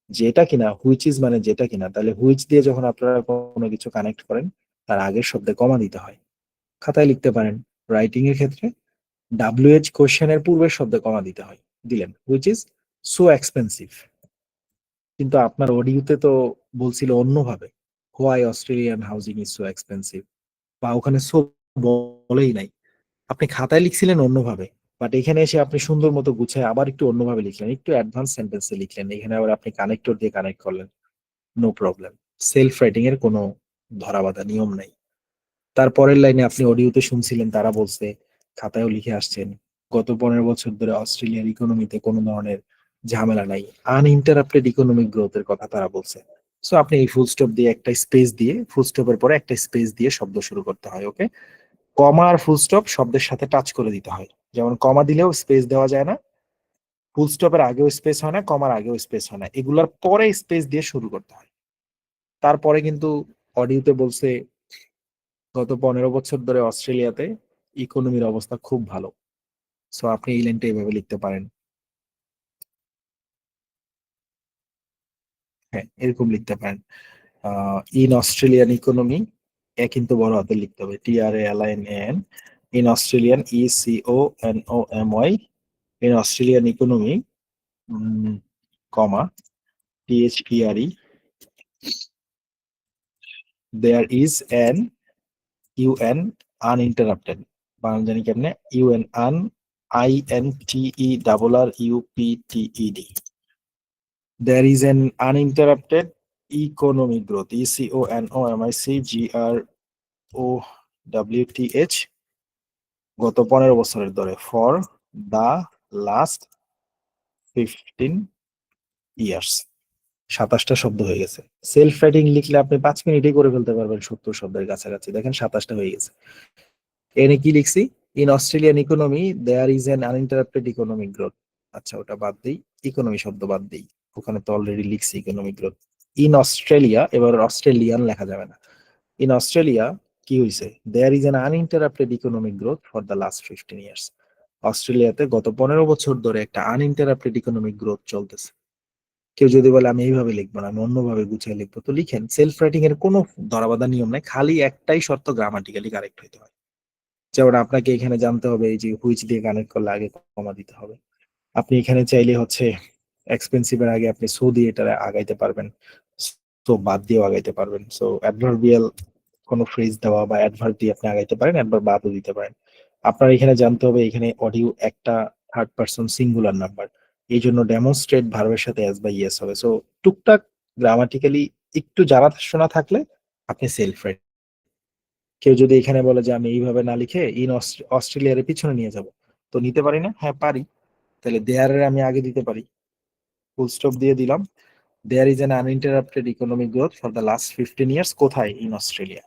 যেটা কিনা, হুইচ ইজ মানে যেটা কিনা, তাহলে হুইচ দিয়ে যখন আপনারা কোনো কিছু কানেক্ট করেন তার আগের শব্দে কমা দিতে হয়। খাতায় লিখতে পারেন, রাইটিং এর ক্ষেত্রে WH কোশ্চেনের পূর্বের শব্দে কমা দিতে হয়, দিলেন হুইচ ইজ সো এক্সপেন্সিভ। কিন্তু আপনার অডিওতে তো বলছিল অন্যভাবে, why Australian housing is so expensive, বা ওখানে সো বলেই নাই, আপনি খাতায় লিখছিলেন অন্যভাবে, বাট এখানে এসে আপনি সুন্দর মতো গুছায় আবার একটু অন্যভাবে লিখলেন, একটু অ্যাডভান্স সেন্টেন্সে লিখলেন, এখানে আবার আপনি কানেক্টর দিয়ে কানেক্ট করলেন, নো প্রবলেম। সেলফ রাইটিং এর কোনো ধরাবাঁধা নিয়ম নাই। তারপরের লাইনে আপনি অডিওতে শুনছিলেন তারা বলছে, খাতায়ও লিখে আসছেন, গত 15 বছর ধরে অস্ট্রেলিয়ার ইকোনমিতে কোনো ধরনের ঝামেলা নাই, আনইন্টারাপ্টেড ইকোনমিক গ্রোথের কথা তারা বলছে। সো আপনি এই ফুল স্টপ দিয়ে একটা স্পেস দিয়ে, ফুল স্টপের পরে একটা স্পেস দিয়ে শব্দ শুরু করতে হয়, ওকে। কমা আর ফুল স্টপ শব্দের সাথে টাচ করে দিতে হয়, যেমন কমা দিলেও স্পেস দেওয়া যায় না, ফুল স্টপের আগেও স্পেস হয় না, কমার আগেও স্পেস হয় না, এগুলোর পরে স্পেস দিয়ে শুরু করতে হয়। তারপরে কিন্তু অডিওতে বলছে গত 15 বছর ধরে অস্ট্রেলিয়াতে ইকোনমির অবস্থা খুব ভালো। সো আপনি এই লাইনটা এইভাবে লিখতে পারেন, হ্যাঁ এরকম লিখতে পারেন, ইন অস্ট্রেলিয়ান ইকোনমি, এ কিন্তু বড় হাতে লিখতে হবে, TRALINAN, in Australian ECONOMY, in Australian economy, comma THERE, there is an UN uninterrupted, বানান জানি কেমনে, UN INTERRUPTED, there is an uninterrupted economic growth, ECONOMICGROWTH, গত 15 বছরের ধরে, ফর দা লাস্ট 15 years, 27টা শব্দ হয়ে গেছে। সেলফ রাইটিং লিখলে আপনি 5 মিনিটেই করে ফেলতে পারবেন 70 শব্দের কাছাকাছি, দেখেন 27টা হয়ে গেছে। এনে কি লিখছি, in Australian economy there is an uninterrupted economic growth, আচ্ছা ওটা বাদ দিই, ইকোনমি শব্দ বাদ দিই, ওখানে তো অলরেডি লিখছি ইকোনমিক গ্রোথ। ইন অস্ট্রেলিয়া, এবার অস্ট্রেলিয়ান লেখা যাবে না, ইন অস্ট্রেলিয়া কি হয়েছে, there is an uninterrupted economic growth for the last 15 years, অস্ট্রেলিয়াতে গত 15 বছর ধরে একটা আনইন্টারাপ্টেড ইকোনমিক গ্রোথ চলতেছে। কেউ যদি বলে আমি এইভাবে লিখবো না, আমি অন্যভাবে গুছিয়ে লিখবো, তো লিখেন, সেলফ রাইটিং এর কোনো ধরাবাঁধা নিয়ম নাই, খালি একটাই শর্ত, গ্রামাটিক্যালি কারেক্ট হইতে হয়। যেমন আপনাকে এখানে জানতে হবে এই যে হুইচ দিয়ে কানেক্ট করলে আগে কমা দিতে হবে, আপনি এখানে চাইলে হচ্ছে এক্সপেন্সিভ এর আগে আপনি সো দিয়ে এটা আগাইতে পারবেন, সো বাদ দিয়েও আগাইতে পারবেন, সো অ্যাডভার্বিয়াল কোনো ফ্রেজ দেওয়া বা অ্যাডভার্ব দিয়ে আপনি আগাইতে পারেন, অ্যাডভার্ব বাদও দিতে পারেন। আপনার এখানে জানতে হবে এখানে অডিও একটা থার্ড পারসন সিঙ্গুলার নাম্বার, এই জন্য ডেমনস্ট্রেট ভার্বের সাথে এস বা ইয়েস হবে। সো টুকটাক গ্রামাটিক্যালি একটু জানাশোনা থাকলে আপনি সেলফ রাইট। কেউ যদি এখানে বলে যে আমি এইভাবে না লিখে ইন অস্ট্রেলিয়ার পিছনে নিয়ে যাব, তো নিতে পারি না, হ্যাঁ পারি, তাহলে দেয়ারের আমি আগে দিতে পারি, ফুল স্টপ দিয়ে দিলাম, there is an uninterrupted economic growth for the last 15 years, কোথায়, ইন অস্ট্রেলিয়া,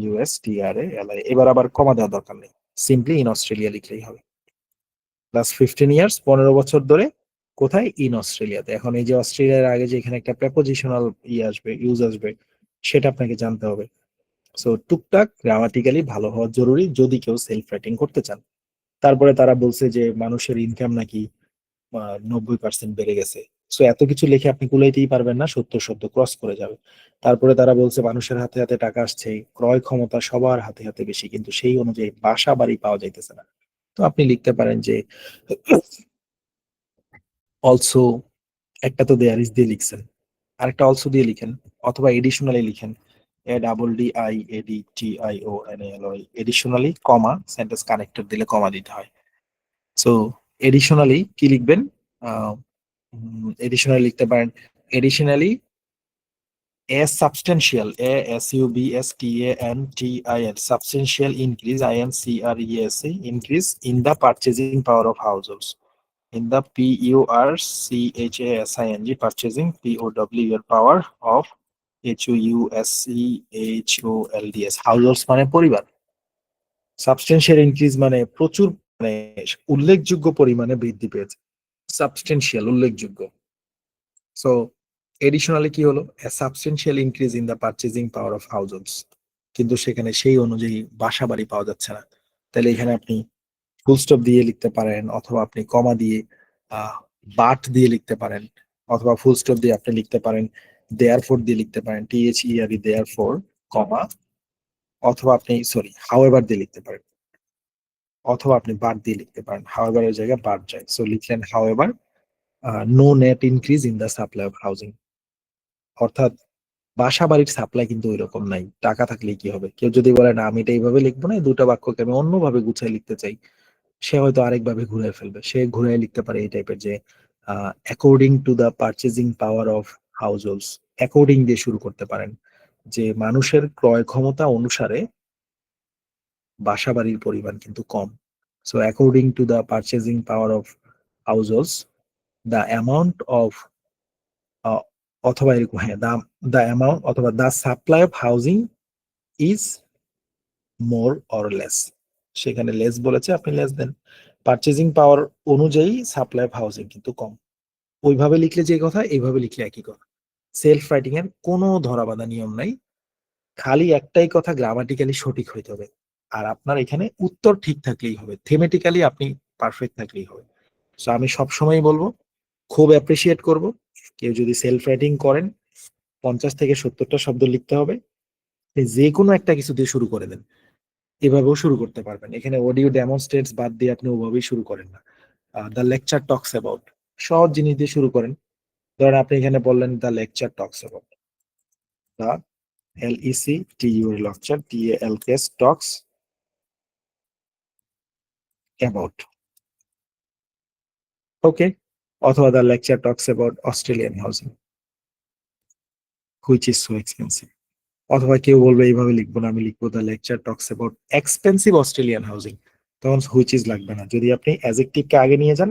USTRALI, এবার আবার কমা দেওয়ার দরকার নেই, সিম্পলি ইন অস্ট্রেলিয়া লিখলেই হবে। লাস্ট 15 years, 15 বছর ধরে কোথায়, ইন অস্ট্রেলিয়াতে। এখন এই যে অস্ট্রেলিয়ার আগে যে এখানে একটা প্রেপোজিশনাল আসবে, ইউজ আসবে, সেটা আপনাকে জানতে হবে। সো টুকটাক গ্রামাটিক্যালি ভালো হওয়া জরুরি যদি কেউ সেলফ রাইটিং করতে চান। তারপরে তারা বলছে যে মানুষের ইনকাম নাকি 90% বেড়ে গেছে, সো এত কিছু লিখে আপনি কুলাইতেই পারবেন না, 70 ক্রস করে যাবে। তারপরে তারা বলছে মানুষের হাতে হাতে টাকা আসছে, ক্রয় ক্ষমতা সবার হাতে হাতে বেশি, কিন্তু সেই অনুযায়ী বাসা বাড়ি পাওয়া যাইতেছে না। তো আপনি লিখতে পারেন যে অলসো, একটা তো দেয়ার ইজ দিয়ে লিখছেন, আরেকটা অলসো দিয়ে লিখেন, অথবা এডিশনালি লিখেন, ADDIADTIONALY, এডিশনালি কমা, সেন্টেন্স কানেক্টর দিলে কমা দিতে হয়। সো এডিশনালি কি লিখবেন? এডিশনালি লিখতে পারেন additionally a substantial, ASUBSTANTIL, substantial increase, INCREASE, increase in the purchasing power of households, in the PURCHASING, purchasing, POW এর power of HUSCHOLDS, households মানে পরিবার, সাবস্টেন্সিয়াল ইনক্রিজ মানে প্রচুর, মানে উল্লেখযোগ্য পরিমাণে বৃদ্ধি পেয়েছে, সাবস্টেন্সিয়াল উল্লেখযোগ্য। সো এডিশনালি কি হলো? A substantial increase in the purchasing power of households, কিন্তু সেখানে সেই অনুযায়ী বাসা বাড়ি পাওয়া যাচ্ছে না। তাহলে এখানে আপনি ফুল স্টপ দিয়ে লিখতে পারেন, অথবা আপনি কমা দিয়ে বাট দিয়ে লিখতে পারেন, অথবা ফুল স্টপ দিয়ে আপনি লিখতে পারেন দেয়ারফোর দিয়ে লিখতে পারেন, THERE দেয়ারফোর, কমা, অথবা আপনি হাউএভার দিয়ে লিখতে পারেন, অথবা আপনি বাট দিয়ে লিখতে পারেন, হাউএভার এর জায়গায় বাট যায়, সো লিখলেন however no net increase in the supply of housing, অর্থাৎ বাসা বাড়ির সাপ্লাই কিন্তু ওই রকম নাই। টাকা থাকলেই কি হবে? কেউ যদি বলে না আমি এটা এইভাবে লিখবো না, এই দুটো বাক্যকে আমি অন্যভাবে গুছাই লিখতে চাই, সে হয়তো আরেকভাবে ঘুরায় ফেলবে। সে ঘুরায় লিখতে পারে এই টাইপের যে according to the purchasing power of households, according দিয়ে শুরু করতে পারেন, যে মানুষের ক্রয় ক্ষমতা অনুসারে বাসা বাড়ির পরিমাণ কিন্তু কম। So according to the purchasing power of households, the amount of, অথবা এরকম, হ্যাঁ, দ্য অ্যামাউন্ট অথবা the supply of housing is more or less, সেখানে লেস বলেছে, আপনি লেস দেন। পারচেজিং পাওয়ার অনুযায়ী সাপ্লাই অফ হাউজিং কিন্তু কম। ওইভাবে লিখলে যে কথা, এইভাবে লিখলে একই কথা। সেলফ রাইটিং এর কোনো ধরাবাঁধা নিয়ম নাই, খালি একটাই কথা, গ্রামাটিক্যালি সঠিক হইতে হবে। আর আপনার এখানে উত্তর ঠিক থাকলেই হবে, থেমেটিক্যালি আপনি পারফেক্ট থাকলেই হবে। সো আমি সবসময় বলবো, খুব অ্যাপ্রিসিয়েট করব কেউ যদি সেলফ রাইটিং করেন, 50 থেকে 70টা শব্দ লিখতে হবে, যে কোনো একটা কিছু দিয়ে শুরু করে দেন, এভাবেও শুরু করতে পারবেন। এখানে অডিও ডেমনস্ট্রেটস বাদ দিয়ে আপনি ওভাবেই শুরু করেন না। দ্য লেকচার টক্স অ্যাবাউট, সহজ জিনিস দিয়ে শুরু করেন। ধরেন আপনি এখানে বললেন the lecture talks about, the LECTUR lecture TALKS talks about, okay. অথবা the lecture talks about Australian housing which is so expensive. অথবা কেউ বলবে এইভাবে লিখবো না, আমি লিখবো the lecture talks about expensive Australian housing, তখন হুইচ ইজ লাগবে না। যদি আপনি অ্যাডজেক্টিভকে আগে নিয়ে যান,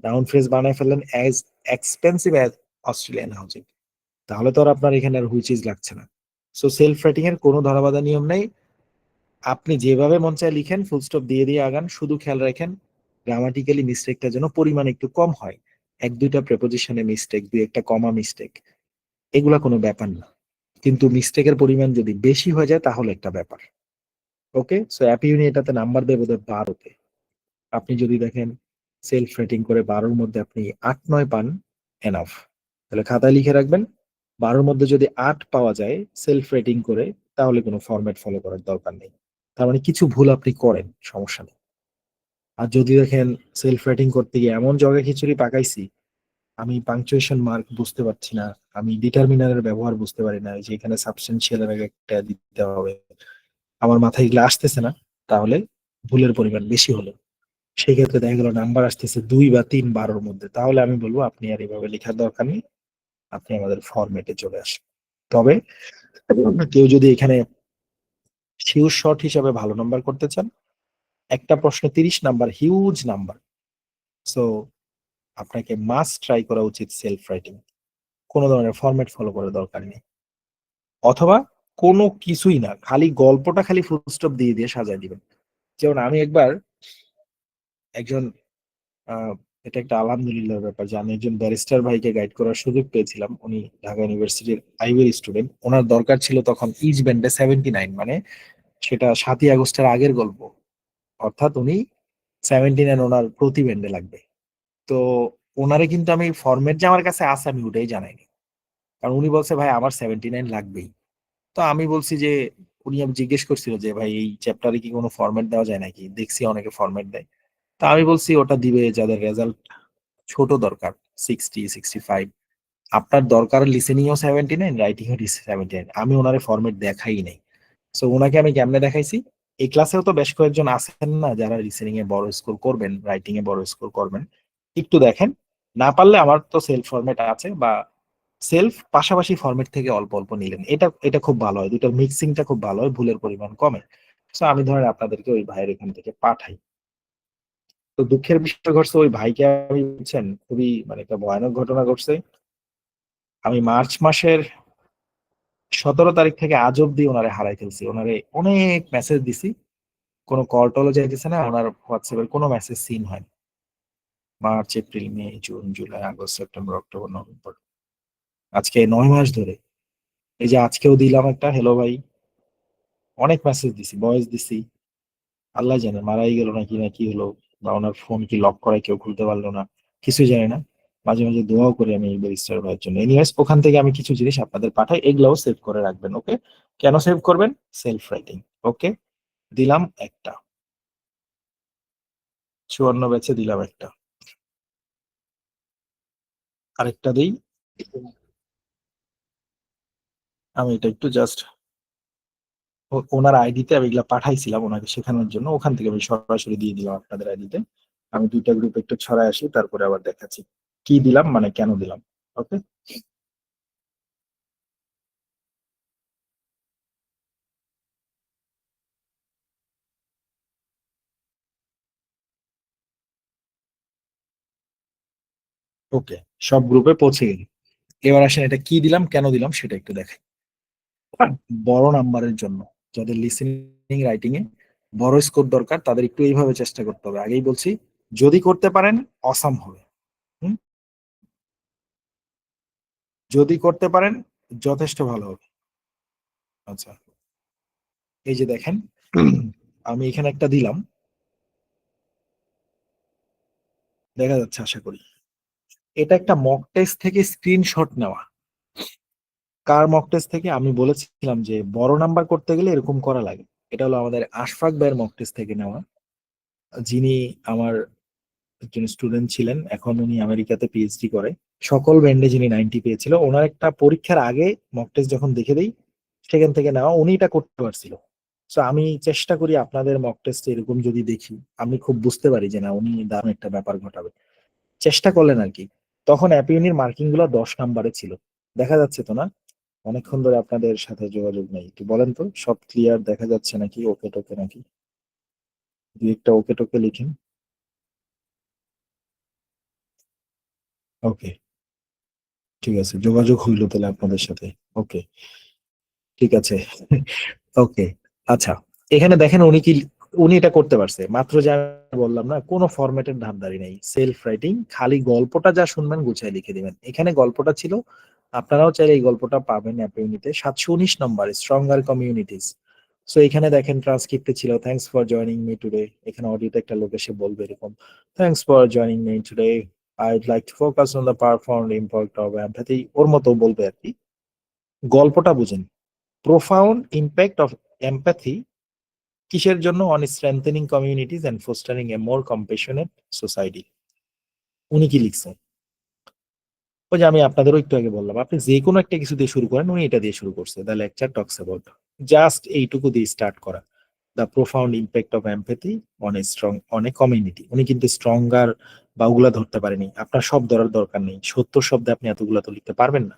নাউন ফ্রেজ বানায় ফেললেন as expensive as Australian housing, তাহলে তো আর আপনার এখানে আর হুইচ ইজ লাগছে না। সো সেলফ রাইটিং এর কোনো ধরাবাঁধা নিয়ম নেই, আপনি যেভাবে মন চায় লিখেন, ফুল স্টপ দিয়ে দিয়ে আগান, শুধু খেয়াল রাখেন গ্রামাটিক্যালি মিস্টেকটা যেন পরিমাণ একটু কম হয়। 1-2টা প্রেপোজিশনে মিস্টেক, 2-একটা কমা মিস্টেক, এগুলা কোনো ব্যাপার না, কিন্তু মিস্টেকের পরিমাণ যদি বেশি হয়ে যায় তাহলে একটা ব্যাপার। ওকে, সো অ্যাপি ইউনি এটাতে নাম্বার দেবে বোধহয় 12তে। আপনি যদি দেখেন সেলফ রেটিং করে 12-র মধ্যে আপনি 8-9 পান, এনাফ। তাহলে খাতায় লিখে রাখবেন, 12-র মধ্যে যদি 8 পাওয়া যায় সেলফ রেটিং করে, তাহলে কোনো ফরম্যাট ফলো করার দরকার নেই। তার মানে কিছু ভুল আপনি করেন, সমস্যা নেই। আর যদি দেখেন সেলফ রেটিং করতে গিয়ে এমন জগা খিচুড়ি পাকাইছি, আমি পাংচুয়েশন মার্ক বুঝতে পারছি না, আমি ডিটারমিনারের ব্যবহার বুঝতে পারি না, যে এখানে সাবস্টেন্সিয়াল এর আগে একটা দিতে হবে, আমার মাথায় এগুলো আসতেছে না, তাহলে ভুলের পরিমাণ বেশি হলো। সেই ক্ষেত্রে দেখা গেল নাম্বার আসতেছে 2 বা 3 12-র মধ্যে, তাহলে আমি বলবো আপনি আর এভাবে লেখার দরকার নেই, আপনি আমাদের ফরম্যাটে চলে আসেন। তবে কেউ যদি এখানে শিওর শর্ট হিসাবে ভালো নাম্বার করতে চান, একটা প্রশ্নে 30 নাম্বার, হিউজ নাম্বার, সো আপনাকে মাস্ট ট্রাই করা উচিত সেলফ রাইটিং, কোনো ধরনের ফরম্যাট ফলো করার দরকার নেই। অথবা কোনো কিছুই না, খালি গল্পটা খালি ফুল স্টপ দিয়ে দিয়ে সাজায় দিবেন। যেমন আমি একবার একজন, আহ, এটা একটা আলহামদুলিল্লাহ ব্যাপার যে আমি একজন ব্যারিস্টার ভাইকে গাইড করার সুযোগ পেয়েছিলাম। উনি ঢাকা ইউনিভার্সিটির আইবির স্টুডেন্ট, ওনার দরকার ছিল তখন ইচ ব্যান্ডে 79, মানে সেটা 7ই আগস্টের আগের গল্প, অর্থাৎ উনি 79 ওনার প্রতি ব্যান্ডে লাগবে। তো ওনারে কিন্তু আমি ফরম্যাট যে আমার কাছে আছে আমি ওটাই জানাইনি, কারণ উনি বলছে ভাই আমার 79 লাগবেই। তো আমি বলছি যে, উনি আমি জিজ্ঞেস করছিল যে ভাই এই চ্যাপ্টারে কি কোনো ফরম্যাট দেওয়া যায় নাকি, দেখছি অনেকে ফরম্যাট দেয়। তা আমি বলছি ওটা দিবে যাদের রেজাল্ট ছোট দরকার, 60, 65। আপনার দরকার লিসেনিং ও 79, রাইটিং ও 79, আমি ওনারে ফরম্যাট দেখাই নাই। সো ওনাকে আমি কেমনে দেখাইছি, এই ক্লাসেও তো বেশ কয়েকজন আছেন না যারা লিসেনিং এ বড় স্কোর করবেন, রাইটিং এ বড় স্কোর করবেন, একটু দেখেন। না পারলে আমার তো সেলফ ফরম্যাট আছে, বা সেলফ পাশাপাশি ফরম্যাট থেকে অল্প অল্প নিলেন, এটা এটা খুব ভালো হয়, দুটোর মিক্সিংটা খুব ভালো হয়, ভুলের পরিমাণ কমে। তো আমি ধরেন আপনাদেরকে ওই ভাইয়ের এখান থেকে পাঠাই। তো দুঃখের বিষয় ঘটছে, ওই ভাইকে আমি বুঝছেন খুবই মানে একটা ভয়ানক ঘটনা ঘটছে। আমি মার্চ মাসের 17 তারিখ থেকে আজ অব্দি ওনারে হারাই ফেলছি, ওনারে অনেক মেসেজ দিছি, কোনো কল টলও যাইতেছে না, ওনার হোয়াটসঅ্যাপের কোনো মেসেজ সিন হয় না। March, April, May, June, July, August, September, October, November, আজকে 9 মাস ধরে। এই যে আজকেও দিলাম একটা হ্যালো ভাই, অনেক মেসেজ দিছি, ভয়েস দিছি, আল্লাহ জানে মারাই গেল নাকি না কি হলো, বা ওনার ফোন কি লক করায় কেউ খুলতে পারলো না, কিছু জানি না। মাঝে মাঝে দোয়াও করি আমি এই ব্যারিস্টার ভাইয়ের জন্য। এনিওয়েজ ওখান থেকে আমি কিছু জিনিস আপনাদের পাঠাই, এগুলাও সেভ করে রাখবেন, ওকে? কেন সেভ করবেন? Self writing. ওকে, দিলাম একটা, 54 ব্যাচে দিলাম একটা, আরেকটা দিই। আমি এটা একটু জাস্ট ওনার আইডিতে আমি এগুলা পাঠাইছিলাম ওনাকে শেখানোর জন্য, ওখান থেকে আমি সরাসরি দিয়ে দিলাম আপনাদের আইডিতে। আমি দুইটা গ্রুপ একটু ছড়াই আসি, তারপরে আবার দেখাচ্ছি কি দিলাম, মানে কেন দিলাম। ওকে, ওকে, সব গ্রুপে পৌঁছে গেল। এবার আসেন এটা কি দিলাম কেন দিলাম সেটা একটু দেখাই। বড় নাম্বারের জন্য, যাদের লিসেনিং রাইটিং এ বড় স্কোর দরকার, তাদের একটু এইভাবে চেষ্টা করতে হবে। আগেই বলছি, যদি করতে পারেন অসাম হবে। হুম? যদি করতে পারেন যথেষ্ট ভালো হবে। আচ্ছা, এই যে দেখেন, আমি এখানে একটা দিলাম, দেখা যাচ্ছে আশা করি। এটা একটা মক টেস্ট থেকে স্ক্রিনশট নেওয়া। কার মক টেস্ট থেকে? আমি বলেছিলাম যে বড় নাম্বার করতে গেলে এরকম করা লাগে। এটা হলো আমাদের আশফাক ভাইয়ের মক টেস্ট থেকে নেওয়া, যিনি আমার একজন স্টুডেন্ট ছিলেন, এখন উনি আমেরিকাতে পিএইচডি করে। সকল ব্যান্ডে যিনি 90 পেয়েছিল, ওনার একটা পরীক্ষার আগে মক টেস্ট যখন দেখে দেই, সেখান থেকে নেওয়া, উনি এটা করতে পারছিল। তো আমি চেষ্টা করি আপনাদের মক টেস্ট এরকম যদি দেখি, আমি খুব বুঝতে পারি যে না উনি দারুণ একটা ব্যাপার ঘটাবে, চেষ্টা করলেন আর কি। তখন অ্যাপিউনির মার্কিং গুলো 10 নাম্বারে ছিল। দেখা যাচ্ছে তো না? অনেকক্ষণ ধরে আপনাদের সাথে যোগাযোগ নেই, একটু বলেন তো সব ক্লিয়ার দেখা যাচ্ছে নাকি, ওকে টোকে নাকি? দুই একটা ওকে টোকে লিখেন। ওকে, ঠিক আছে, যোগাযোগ হইলো তাহলে আপনাদের সাথে। ওকে, ঠিক আছে। ওকে, আচ্ছা, এখানে দেখেন উনি কি, উনি এটা করতে পারছে মাত্র, যা বললাম না, কোনো ফরম্যাটের ধারধারি নেই, সেলফ রাইটিং, খালি গল্পটা যা শুনবেন গুছাই লিখে দিবেন। এখানে গল্পটা ছিল, আপনারাও চাইলে এই গল্পটা পাবেন অ্যাপিউনিতে, 719 নম্বরে, স্ট্রঙ্গার কমিউনিটিজ। সো এখানে দেখেন ট্রান্সক্রিপ্টে ছিল, thanks for joining me today. এখানে অডিওতে একটা লোক এসে বলবে এরকম, thanks for joining me today, I'd like to focus on the perform impact of empathy, ওর মতো বলবে আর কি। গল্পটা বুঝেন, প্রোফাউন্ড ইম্প্যাক্ট অফ এমপ্যাথি কিসের জন্য? On strengthening communities and fostering a more compassionate society. উনি কি লিখছেন? ওই যে আমি আপনাদেরও একটু আগে বললাম, আপনি যে কোনো একটা কিছু দিয়ে শুরু করেন, উনি এটা দিয়ে শুরু করছে, the lecture talks about, just এইটুকু দিয়ে স্টার্ট করা, the profound impact of empathy on a community. উনি কিন্তু স্ট্রঙ্গার বা ওগুলা ধরতে পারেনি, আপনার সব ধরার দরকার নেই, 70 শব্দে আপনি এতগুলা তো লিখতে পারবেন না।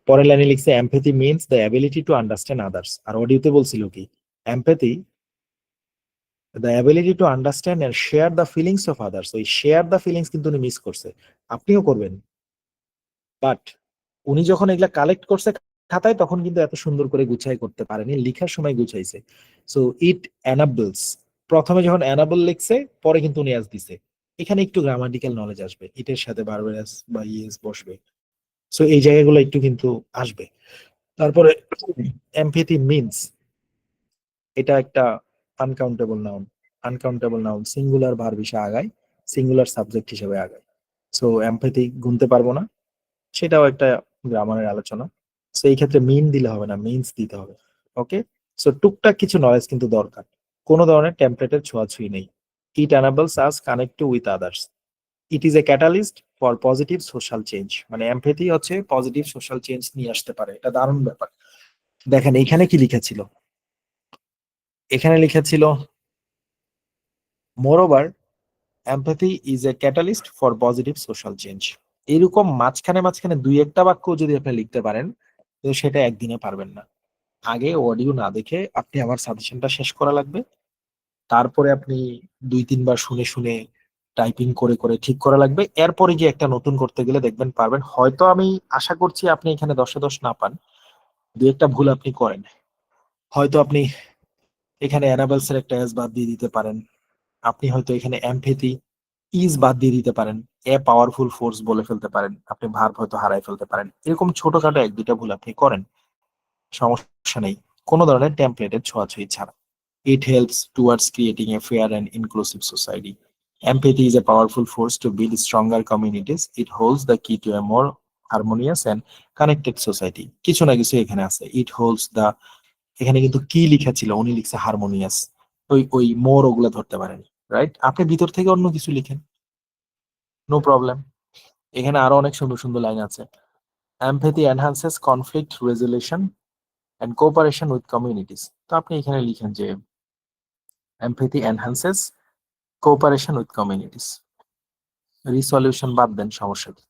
পরের লাইনে লিখছে empathy means the ability to understand others, আর অডিওতে বলছিল কি, empathy the ability to understand and share the feelings of others. ওই শেয়ার দ্য ফিলিংস কিন্তু উনি মিস করছে, আপনিও করবেন। বাট উনি যখন এগুলা কালেক্ট করছে খাতায়, তখন কিন্তু এত সুন্দর করে গুছাই করতে পারেনি, লিখার সময় গুছাইছে। সো ইট অ্যানাবলস, প্রথমে যখন অ্যানাবল লিখছে, পরে কিন্তু উনি অ্যাজ দিছে। এখানে একটু গ্রামাটিক্যাল নলেজ আসবে, ইটের সাথে বারবার অ্যাজ বা ইএস বসবে। সো এই জায়গাগুলো একটু কিন্তু আসবে। তারপরে এমপ্যাথি মিনস, এটা একটা uncountable noun. Uncountable noun singular verb হিসেবে আগায়, সিঙ্গুলার সাবজেক্ট হিসেবে আগায়। সো এমপ্যাথি গুনতে পারবো না, সেটাও একটা গ্রামারের আলোচনা। সো এই ক্ষেত্রে মিন দিলে হবে না, মিনস দিতে হবে। ওকে, সো টুকটাক কিছু নলেজ কিন্তু দরকার। কোনো ধরনের টেমপ্লেটের ছোঁয়াছুঁই নেই। It enables us connect with others. It is a catalyst for positive social change. মানে এমপ্যাথি হচ্ছে পজিটিভ সোশ্যাল চেঞ্জ নিয়ে আসতে পারে, এটা দারুণ ব্যাপার। দেখেন এখানে কি লিখেছিল, এখানে লিখেছিল moreover empathy is a catalyst for positive social change. এরকম মাঝখানে মাঝখানে দুই একটা বাক্য যদি আপনি লিখতে পারেন, তো সেটা একদিনে পারবেন না। আগে অডিও না দেখে আপনি আমার সাজেশনটা শেষ করা লাগবে, তারপরে আপনি 2-3 বার শুনে শুনে টাইপিং করে করে ঠিক করা লাগবে। এরপরে গিয়ে একটা নতুন করতে গেলে দেখবেন পারবেন। হয়তো আমি আশা করছি আপনি এখানে 10-এ 10 না পান, দু একটা ভুল আপনি করেন। হয়তো আপনি এখানে অ্যানাবেলস এর একটা এস বাদ দিয়ে দিতে পারেন, আপনি হয়তো এখানে এমপ্যাথি ইজ বাদ দিয়ে দিতে পারেন, এ পাওয়ারফুল ফোর্স বলে ফেলতে পারেন, আপনি ভার্ব হয়তো হারাই ফেলতে পারেন। এরকম ছোটখাটো 1-2টা ভুল আপনি করেন, সমস্যা নেই, কোনো ধরনের টেমপ্লেটের ছোঁয়াছুঁয়ি ছাড়া। It helps towards creating a fair and inclusive society. Empathy is a powerful force to build stronger communities. It holds the key to a more harmonious and connected society. কিছু না কিছু এখানে আছে। It holds the, এখানে কিন্তু কি লিখা ছিল, উনি লিখছে হারমোনিয়াস। ওই ওই মোর ওগুলা ধরতে পারেন, রাইট? আপনি ভিতর থেকে অন্য কিছু লিখেন, নো প্রবলেম। এখানে আরো অনেক সুন্দর সুন্দর লাইন আছে। Empathy enhances conflict resolution and cooperation with communities. তো আপনি এখানে লিখেন যে empathy enhances cooperation with communities. Resolution বাদ দেন, সমস্যা কি?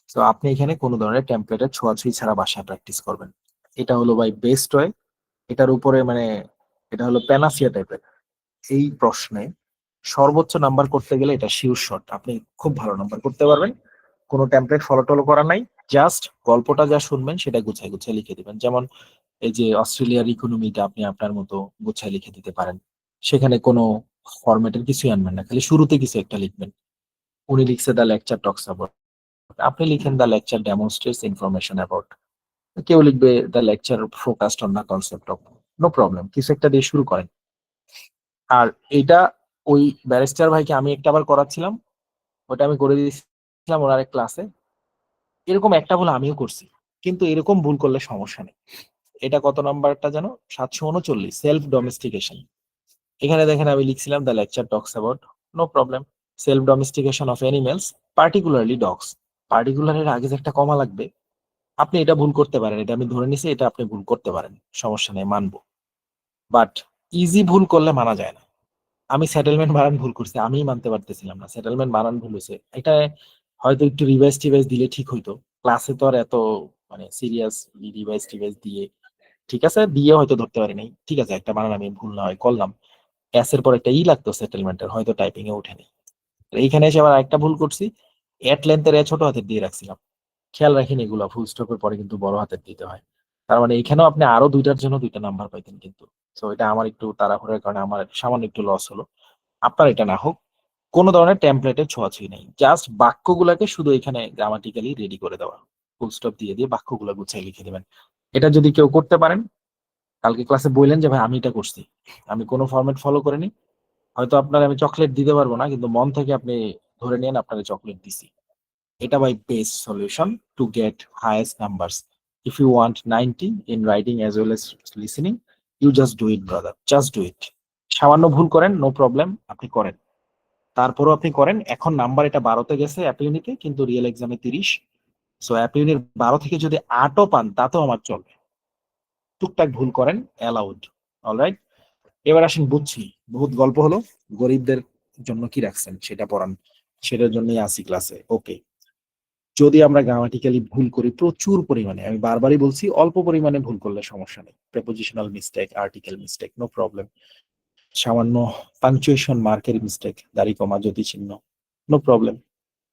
তো আপনি এখানে কোনো ধরনের টেমপ্লেটের ছোঁয়াছুঁই ছাড়া বাসায় প্র্যাকটিস করবেন। এটা হলো ভাই বেস্ট ওয়ে। এটার উপরে মানে এটা হলো প্যানাসিয়া টাইপের। এই প্রশ্নে সর্বোচ্চ নাম্বার করতে গেলে এটা শিওর শট, আপনি খুব ভালো নাম্বার করতে পারবেন। কোনো টেমপ্লেট ফলো টলো করা নাই, জাস্ট গল্পটা যা শুনবেন সেটা গুছাই গুছাই লিখে দিবেন। যেমন এই যে অস্ট্রেলিয়ার ইকোনমিটা আপনি আপনার মতো গুছাই লিখে দিতে পারেন। সেখানে কোনো ফরম্যাটের কিছুই আনবেন না, খালি শুরুতে কিছু একটা লিখবেন। উনি লিখছে দ্য লেকচার টক্স অ্যাবাউট, আপনি লিখেন the lecture demonstrates information about. কেউ লিখবে the lecture focused on the concept of. No problem, কিছু একটা দিয়ে শুরু করেন। আর এটা ওই ব্যারিস্টার ভাইকে আমি একটা আবার করাচ্ছিলাম, ওটা আমি করে দিয়েছিলাম ওনার এক ক্লাসে। এরকম একটা ভুল আমিও করছি, কিন্তু এরকম ভুল করলে সমস্যা নেই। এটা কত নাম্বারটা যেন, 739, সেলফ ডোমেস্টিকেশন। এখানে দেখেন আমি লিখছিলাম the lecture talks about, no problem. Self domestication of animals, particularly dogs. পার্টিকুলারের আগে যে একটা কমা লাগবে, আপনি এটা ভুল করতে পারেন, এটা আমি ধরে নিছি, এটা আপনি ভুল করতে পারেন, সমস্যা নেই, মানবো। বাট ইজি ভুল করলে মানা যায় না। আমি সেটেলমেন্ট বানান ভুল করছি, আমিই মানতে পারতেছিলাম না সেটেলমেন্ট বানান ভুল হয়েছে। এটা হয়তো একটু রিভাইজ টিভাইজ দিলে ঠিক হইতো। ক্লাসে তো আর এত মানে সিরিয়াস রিভাইজ টিভাইজ দিয়ে, ঠিক আছে দিয়ে হয়তো ধরতে পারি নাই, ঠিক আছে একটা বানান আমি ভুল না হয় করলাম। এস এর পর একটা ই লাগতো সেটেলমেন্টের, হয়তো টাইপিং এ ওঠেনি। এইখানে এসে আবার একটা ভুল করছি, এট লেন্থের এ ছোট হাতের দিয়ে রাখছিলাম, খেয়াল রাখিনি এগুলো, ফুল স্টপের পরে কিন্তু বড় হাতের দিতে হয়। তার মানে এখানেও আপনি আরো 2টার জন্য 2টা নাম্বার পাইতেন কিন্তু। তো এটা আমার একটু তাড়াহুড়োর কারণে আমার সামান্য একটু লস হলো। আপনার এটা না হোক, কোনো ধরনের টেমপ্লেটের ছোঁয়াছুঁই নেই, জাস্ট বাক্যগুলাকে শুধু এখানে গ্রামাটিক্যালি রেডি করে দেওয়া, ফুল স্টপ দিয়ে দিয়ে বাক্যগুলো গুছিয়ে লিখে দেবেন। এটা যদি কেউ করতে পারেন, কালকে ক্লাসে বললেন যে ভাই আমি এটা করছি, আমি কোনো ফরম্যাট ফলো করিনি, হয়তো আপনার আমি চকলেট দিতে পারবো না, কিন্তু মন থেকে আপনি ধরে নিন আপনার চকলেট দিছি। এটা ভাই best solution to get highest numbers. If you want 90 in writing as well as listening, you just do it brother, just do it. সামান্য ভুল করেন, নো প্রবলেম, আপনি করেন, তারপরও আপনি করেন। এখন নাম্বার এটা 12তে গেছে অ্যাপ ইউনিটে, কিন্তু রিয়েল এক্সামে 30। সো অ্যাপ ইউনিট 12 থেকে যদি 8ও পান তাতেও আমার চলবে, টুকটাক ভুল করেন, অ্যালাউড। অলরাইট, এবার আসেন বুঝছি, বহুত গল্প হলো, গরিবদের জন্য কি রাখছেন সেটা পড়ান, সেটার জন্যই আসি ক্লাসে। ওকে, যদি আমরা গ্রামাটিক্যালি ভুল করি প্রচুর পরিমাণে, আমি বারবারই বলছি অল্প পরিমাণে ভুল করলে সমস্যা নেই, prepositional mistake, article mistake, no problem. সামান্য পাংচুয়েশন মার্কের মিস্টেক, দাড়ি কমা জ্যোতি চিহ্ন, নো প্রবলেম।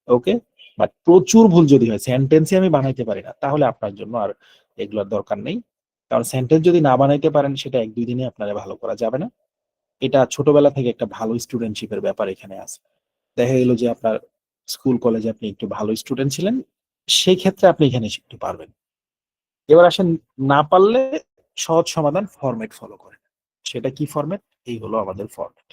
ওকে, বাট প্রচুর ভুল যদি হয়, সেন্টেন্সই আমি বানাইতে পারি না, তাহলে আপনার জন্য আর এগুলোর দরকার নেই। কারণ সেন্টেন্স যদি না বানাইতে পারেন, সেটা 1-2 দিনে আপনারা ভালো করা যাবে না। এটা ছোটবেলা থেকে একটা ভালো স্টুডেন্টশিপের ব্যাপার এখানে আছে। দেখা গেল যে আপনার স্কুল কলেজে আপনি একটু ভালো স্টুডেন্ট ছিলেন, সেই ক্ষেত্রে আপনি এখানে এসে একটু পারবেন। এবার আসেন, না পারলে সহজ সমাধান, ফরম্যাট ফলো করেন। সেটা কি ফরম্যাট? এই হলো আমাদের ফরম্যাট।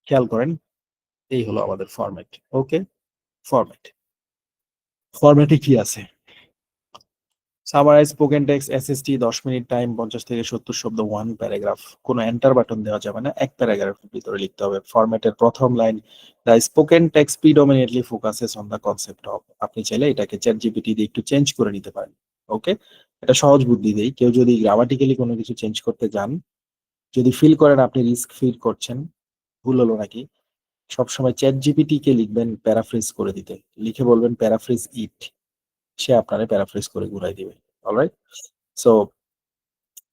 খেয়াল করেন, এই হলো আমাদের ফরম্যাট। ওকে, ফরম্যাটে কি আছে? Summarise, spoken text, SST, 10 minute time, 50 থেকে 70 শব্দ, 1 প্যারাগ্রাফ। কোনো এন্টার বাটন দেওয়া যাবে না, এক প্যারাগ্রাফের ভিতরে লিখতে হবে। ফরম্যাটের প্রথম line, the spoken text predominantly focuses on the concept of. আপনি চাইলে এটাকে চ্যাট জিপিটি দিয়ে একটু চেঞ্জ করে নিতে পারেন। ওকে, এটা সহজ বুদ্ধি দেই। কেউ যদি গ্রামাটিক্যালি কোনো কিছু চেঞ্জ করতে যান, যদি ফিল করেন আপনি রিস্ক ফিল করছেন, ভুল হলো নাকি, সবসময় চ্যাট জিপিটি কে লিখবেন প্যারাফ্রেজ করে দিতে, লিখে বলবেন প্যারাফ্রেজ ইট, সে আপনারে প্যারাফ্রেজ করে ঘুরাই দিবে। Alright, so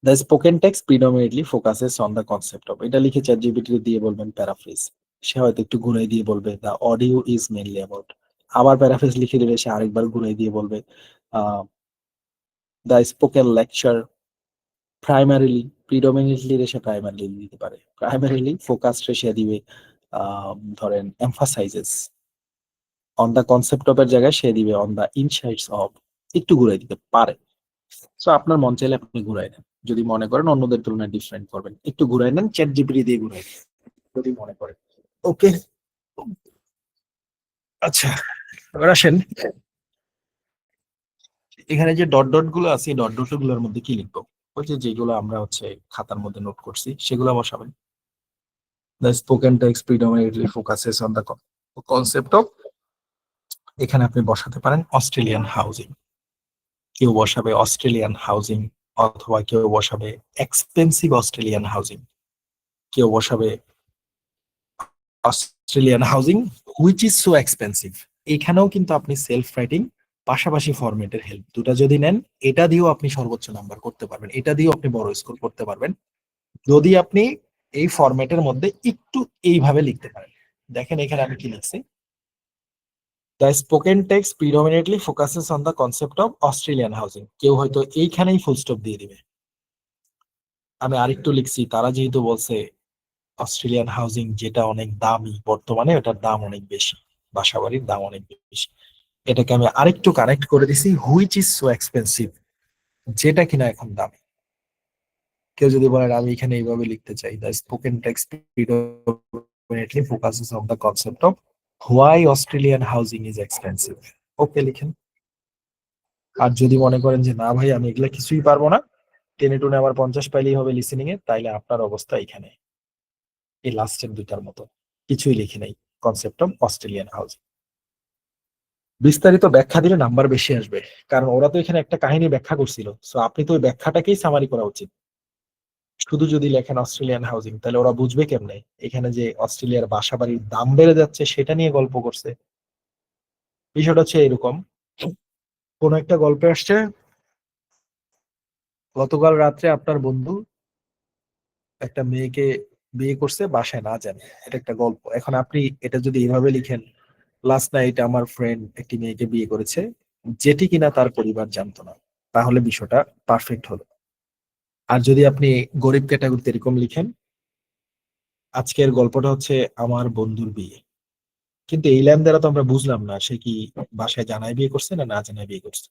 the spoken text predominantly focuses on the concept of, এটা লিখে চ্যাট জিপিটি দিয়ে বলবেন প্যারাফ্রেজ, সে হয়তো একটু ঘুরাই দিয়ে বলবে the audio is mainly about, আবার প্যারাফ্রেজ লিখে দিলে সে আরেকবার ঘুরাই দিয়ে বলবে দ্য স্পোকেন লেকচার প্রাইমারিলি, প্রিডমিনেটলি রেসে প্রাইমারিলি দিতে পারে, প্রাইমারিলি ফোকাস রেসে দিবে ধরেন emphasises on the concept of এর জায়গায় সে দিবে অন দ্য ইনসাইটস অফ, একটু ঘুরাই দিতে পারে। সো আপনার মন চাইলে আপনি ঘুরাই নেন, যদি মনে করেন অন্যদের তুলনায় ডিফারেন্ট করবেন একটু ঘুরাই নেন, চ্যাট জিপিটি দিয়ে ঘুরাই নেন যদি মনে করেন। ওকে, আচ্ছা, এবার আসেন এখানে যে ডট ডট গুলো আছে, ডট ডট গুলোর মধ্যে কি লিখবো? ওই যে যেগুলো আমরা খাতার মধ্যে নোট করছি সেগুলো বসাবেন। The spoken text predominantly focuses on the concept of, এখানে আপনি বসাতে পারেন অস্ট্রেলিয়ান হাউজিং, কেউ বসাবে অস্ট্রেলিয়ান হাউজিং, অথবা কেউ বসাবে এক্সপেন্সিভ অস্ট্রেলিয়ান হাউজিং, কেউ বসাবে Australian housing which is so expensive. এখানেও কিন্তু আপনি সেলফ রাইটিং পাশাপাশি ফরম্যাটের হেল্প দুটা যদি নেন, এটা দিয়েও আপনি সর্বোচ্চ নাম্বার করতে পারবেন, এটা দিয়েও আপনি বড় স্কোর করতে পারবেন যদি আপনি এই ফরম্যাটের মধ্যে একটু এইভাবে লিখতে পারেন। দেখেন এখানে আমি কি লিখছি, the spoken text predominantly focuses on the concept of Australian housing, কেউ হয়তো এইখানেই ফুল স্টপ দিয়ে দিবে। আমি আরেকটু লিখছি, তারা যেহেতু বলছে অস্ট্রেলিয়ান হাউজিং যেটা অনেক দামি, বর্তমানে ওটার দাম অনেক বেশি, বাসাবাড়ির দাম অনেক বেশি, এটাকে আমি আরেকটু কানেক্ট করে দিছি হুইচ ইজ সো এক্সপেন্সিভ, যেটা কিনা এখন দামি। কেউ যদি বলেন আমি এখানে এইভাবে লিখতে চাই, the spoken text predominantly focuses on the concept of why Australian housing is expensive, okay লিখেন। আর যদি মনে করেন যে না ভাই আমি এগুলা কিছুই পারবো না, টেনে টুনে আমার 50 পাইলেই হবে লিসেনিং এ, তাইলে আপনার অবস্থা এখানে এই লাস্টের দুইটার মতো, কিছুই লিখে নাই, কনসেপ্ট অফ অস্ট্রেলিয়ান হাউজিং। বিস্তারিত ব্যাখ্যা দিলে নাম্বার বেশি আসবে, কারণ ওরা তো এখানে একটা কাহিনী ব্যাখ্যা করছিল, সো আপনি তো ওই ব্যাখ্যাটাকেই সামারি করা উচিত। শুধু যদি লেখেন অস্ট্রেলিয়ান হাউজিং, তাহলে ওরা বুঝবে কেমনে এখানে যে অস্ট্রেলিয়ার বাসা বাড়ির দাম বেড়ে যাচ্ছে সেটা নিয়ে গল্প করছে। বিষয়টা হচ্ছে এরকম, কোন একটা গল্পে আসছে গতকাল রাত্রে আপনার বন্ধু একটা মেয়েকে বিয়ে করছে বাসায় না জানে, এটা একটা গল্প। এখন আপনি এটা যদি এইভাবে লিখেন, লাস্ট নাইট আমার ফ্রেন্ড একটি মেয়েকে বিয়ে করেছে যেটি কিনা তার পরিবার জানতো না, তাহলে বিষয়টা পারফেক্ট হলো। আর যদি আপনি গরিব ক্যাটাগরিতে এরকম লিখেন, আজকের গল্পটা হচ্ছে আমার বন্ধুর বিয়ে, কিন্তু এই লাইন দ্বারা তো আমরা বুঝলাম না সে কি বাসায় জানায় বিয়ে করছে না না জানায় বিয়ে করছে,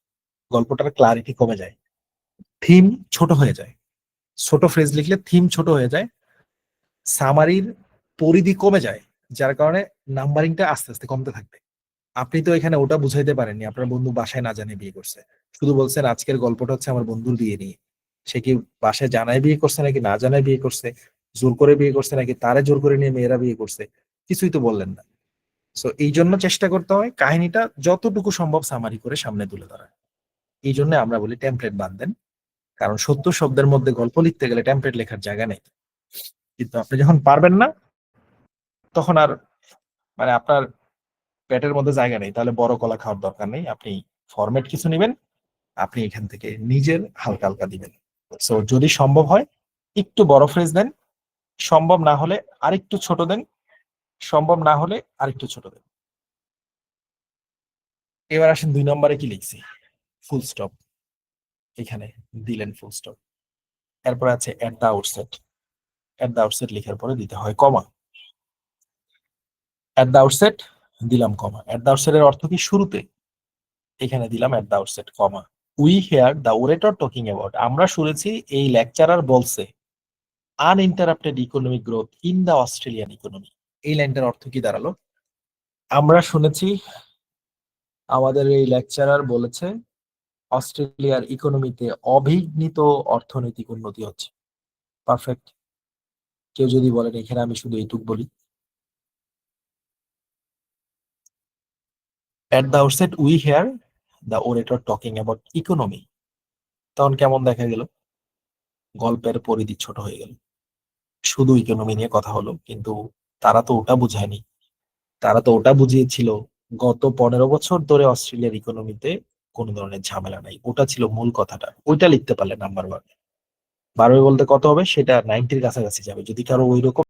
গল্পটার ক্লারিটি কমে যায়, থিম ছোট হয়ে যায়। ছোট ফ্রেজ লিখলে থিম ছোট হয়ে যায়, সামারির পরিধি কমে যায়, যার কারণে নাম্বারিংটা আস্তে আস্তে কমতে থাকবে। আপনি তো এখানে ওটা বুঝাইতে পারেননি আপনার বন্ধু বাসায় না জানে বিয়ে করছে, শুধু বলছেন আজকের গল্পটা হচ্ছে আমার বন্ধুর বিয়ে নিয়ে। সে কি বাসায় জানায় বিয়ে করছে নাকি না জানায় বিয়ে করছে, জোর করে বিয়ে করছে নাকি তারে জোর করে নিয়ে মেয়েরা বিয়ে করছে, কিছুই তো বললেন না। সো এই জন্য চেষ্টা করতে হয় কাহিনীটা যতটুকু সম্ভব সামারি করে সামনে তুলে ধরা। এই জন্য আমরা বলি টেমপ্লেট বাঁধেন, কারণ 70 শব্দের মধ্যে গল্প লিখতে গেলে টেমপ্লেট লেখার জায়গা নেই। কিন্তু আপনি যখন পারবেন না, তখন আর আপনার পেটের মধ্যে জায়গা নেই, তাহলে বড় কলা খাওয়ার দরকার নেই, আপনি ফরম্যাট কিছু নেবেন, আপনি এখান থেকে নিজের হালকা হালকা দিবেন। সো যদি সম্ভব হয় একটু বড় ফ্রেজ দেন, সম্ভব না হলে আরেকটু ছোট দেন, সম্ভব না হলে আরেকটু ছোট দেন। এবার আসেন 2 নম্বরে কি লিখছি, ফুল স্টপ, এখানে দিলেন ফুল স্টপ। এরপর আছে এট the outset, at the outset লেখার পরে দিতে হয় কমা, এট দা আউটসেট দিলাম কমা। এট দা আউটসেট এর অর্থ কি শুরুতে, এখানে দিলাম at the outset comma. We hear the orator talking about, আমরা শুনেছি এই লেকচারার বলছে uninterrupted economic growth in the Australian economy, এই লাইনটার অর্থ কি দাঁড়ালো? আমরা শুনেছি আমাদের এই লেকচারার বলেছে অস্ট্রেলিয়ার ইকোনমিতে অবিঘ্নিত অর্থনৈতিক উন্নতি হচ্ছে। পারফেক্ট। কেউ যদি বলেন এখানে আমি শুধু এইটুক বলি, at the outset we hear the orator talking about economy, তখন কেমন দেখা গেল? গল্পের পরিধি ছোট হয়ে গেল, শুধু ইকোনমি নিয়ে কথা হলো। কিন্তু তারা তো ওটা বুঝায়নি, তারা তো ওটা বুঝিয়েছিল গত 15 বছর ধরে অস্ট্রেলিয়ার ইকোনমিতে কোনো ধরনের ঝামেলা নাই। ওটা ছিল মূল কথাটা। ওইটা লিখতে পারলে নাম্বার 1। 12 বলতে কত হবে? সেটা 90-র কাছাকাছি যাবে। যদি কারো ওই রকম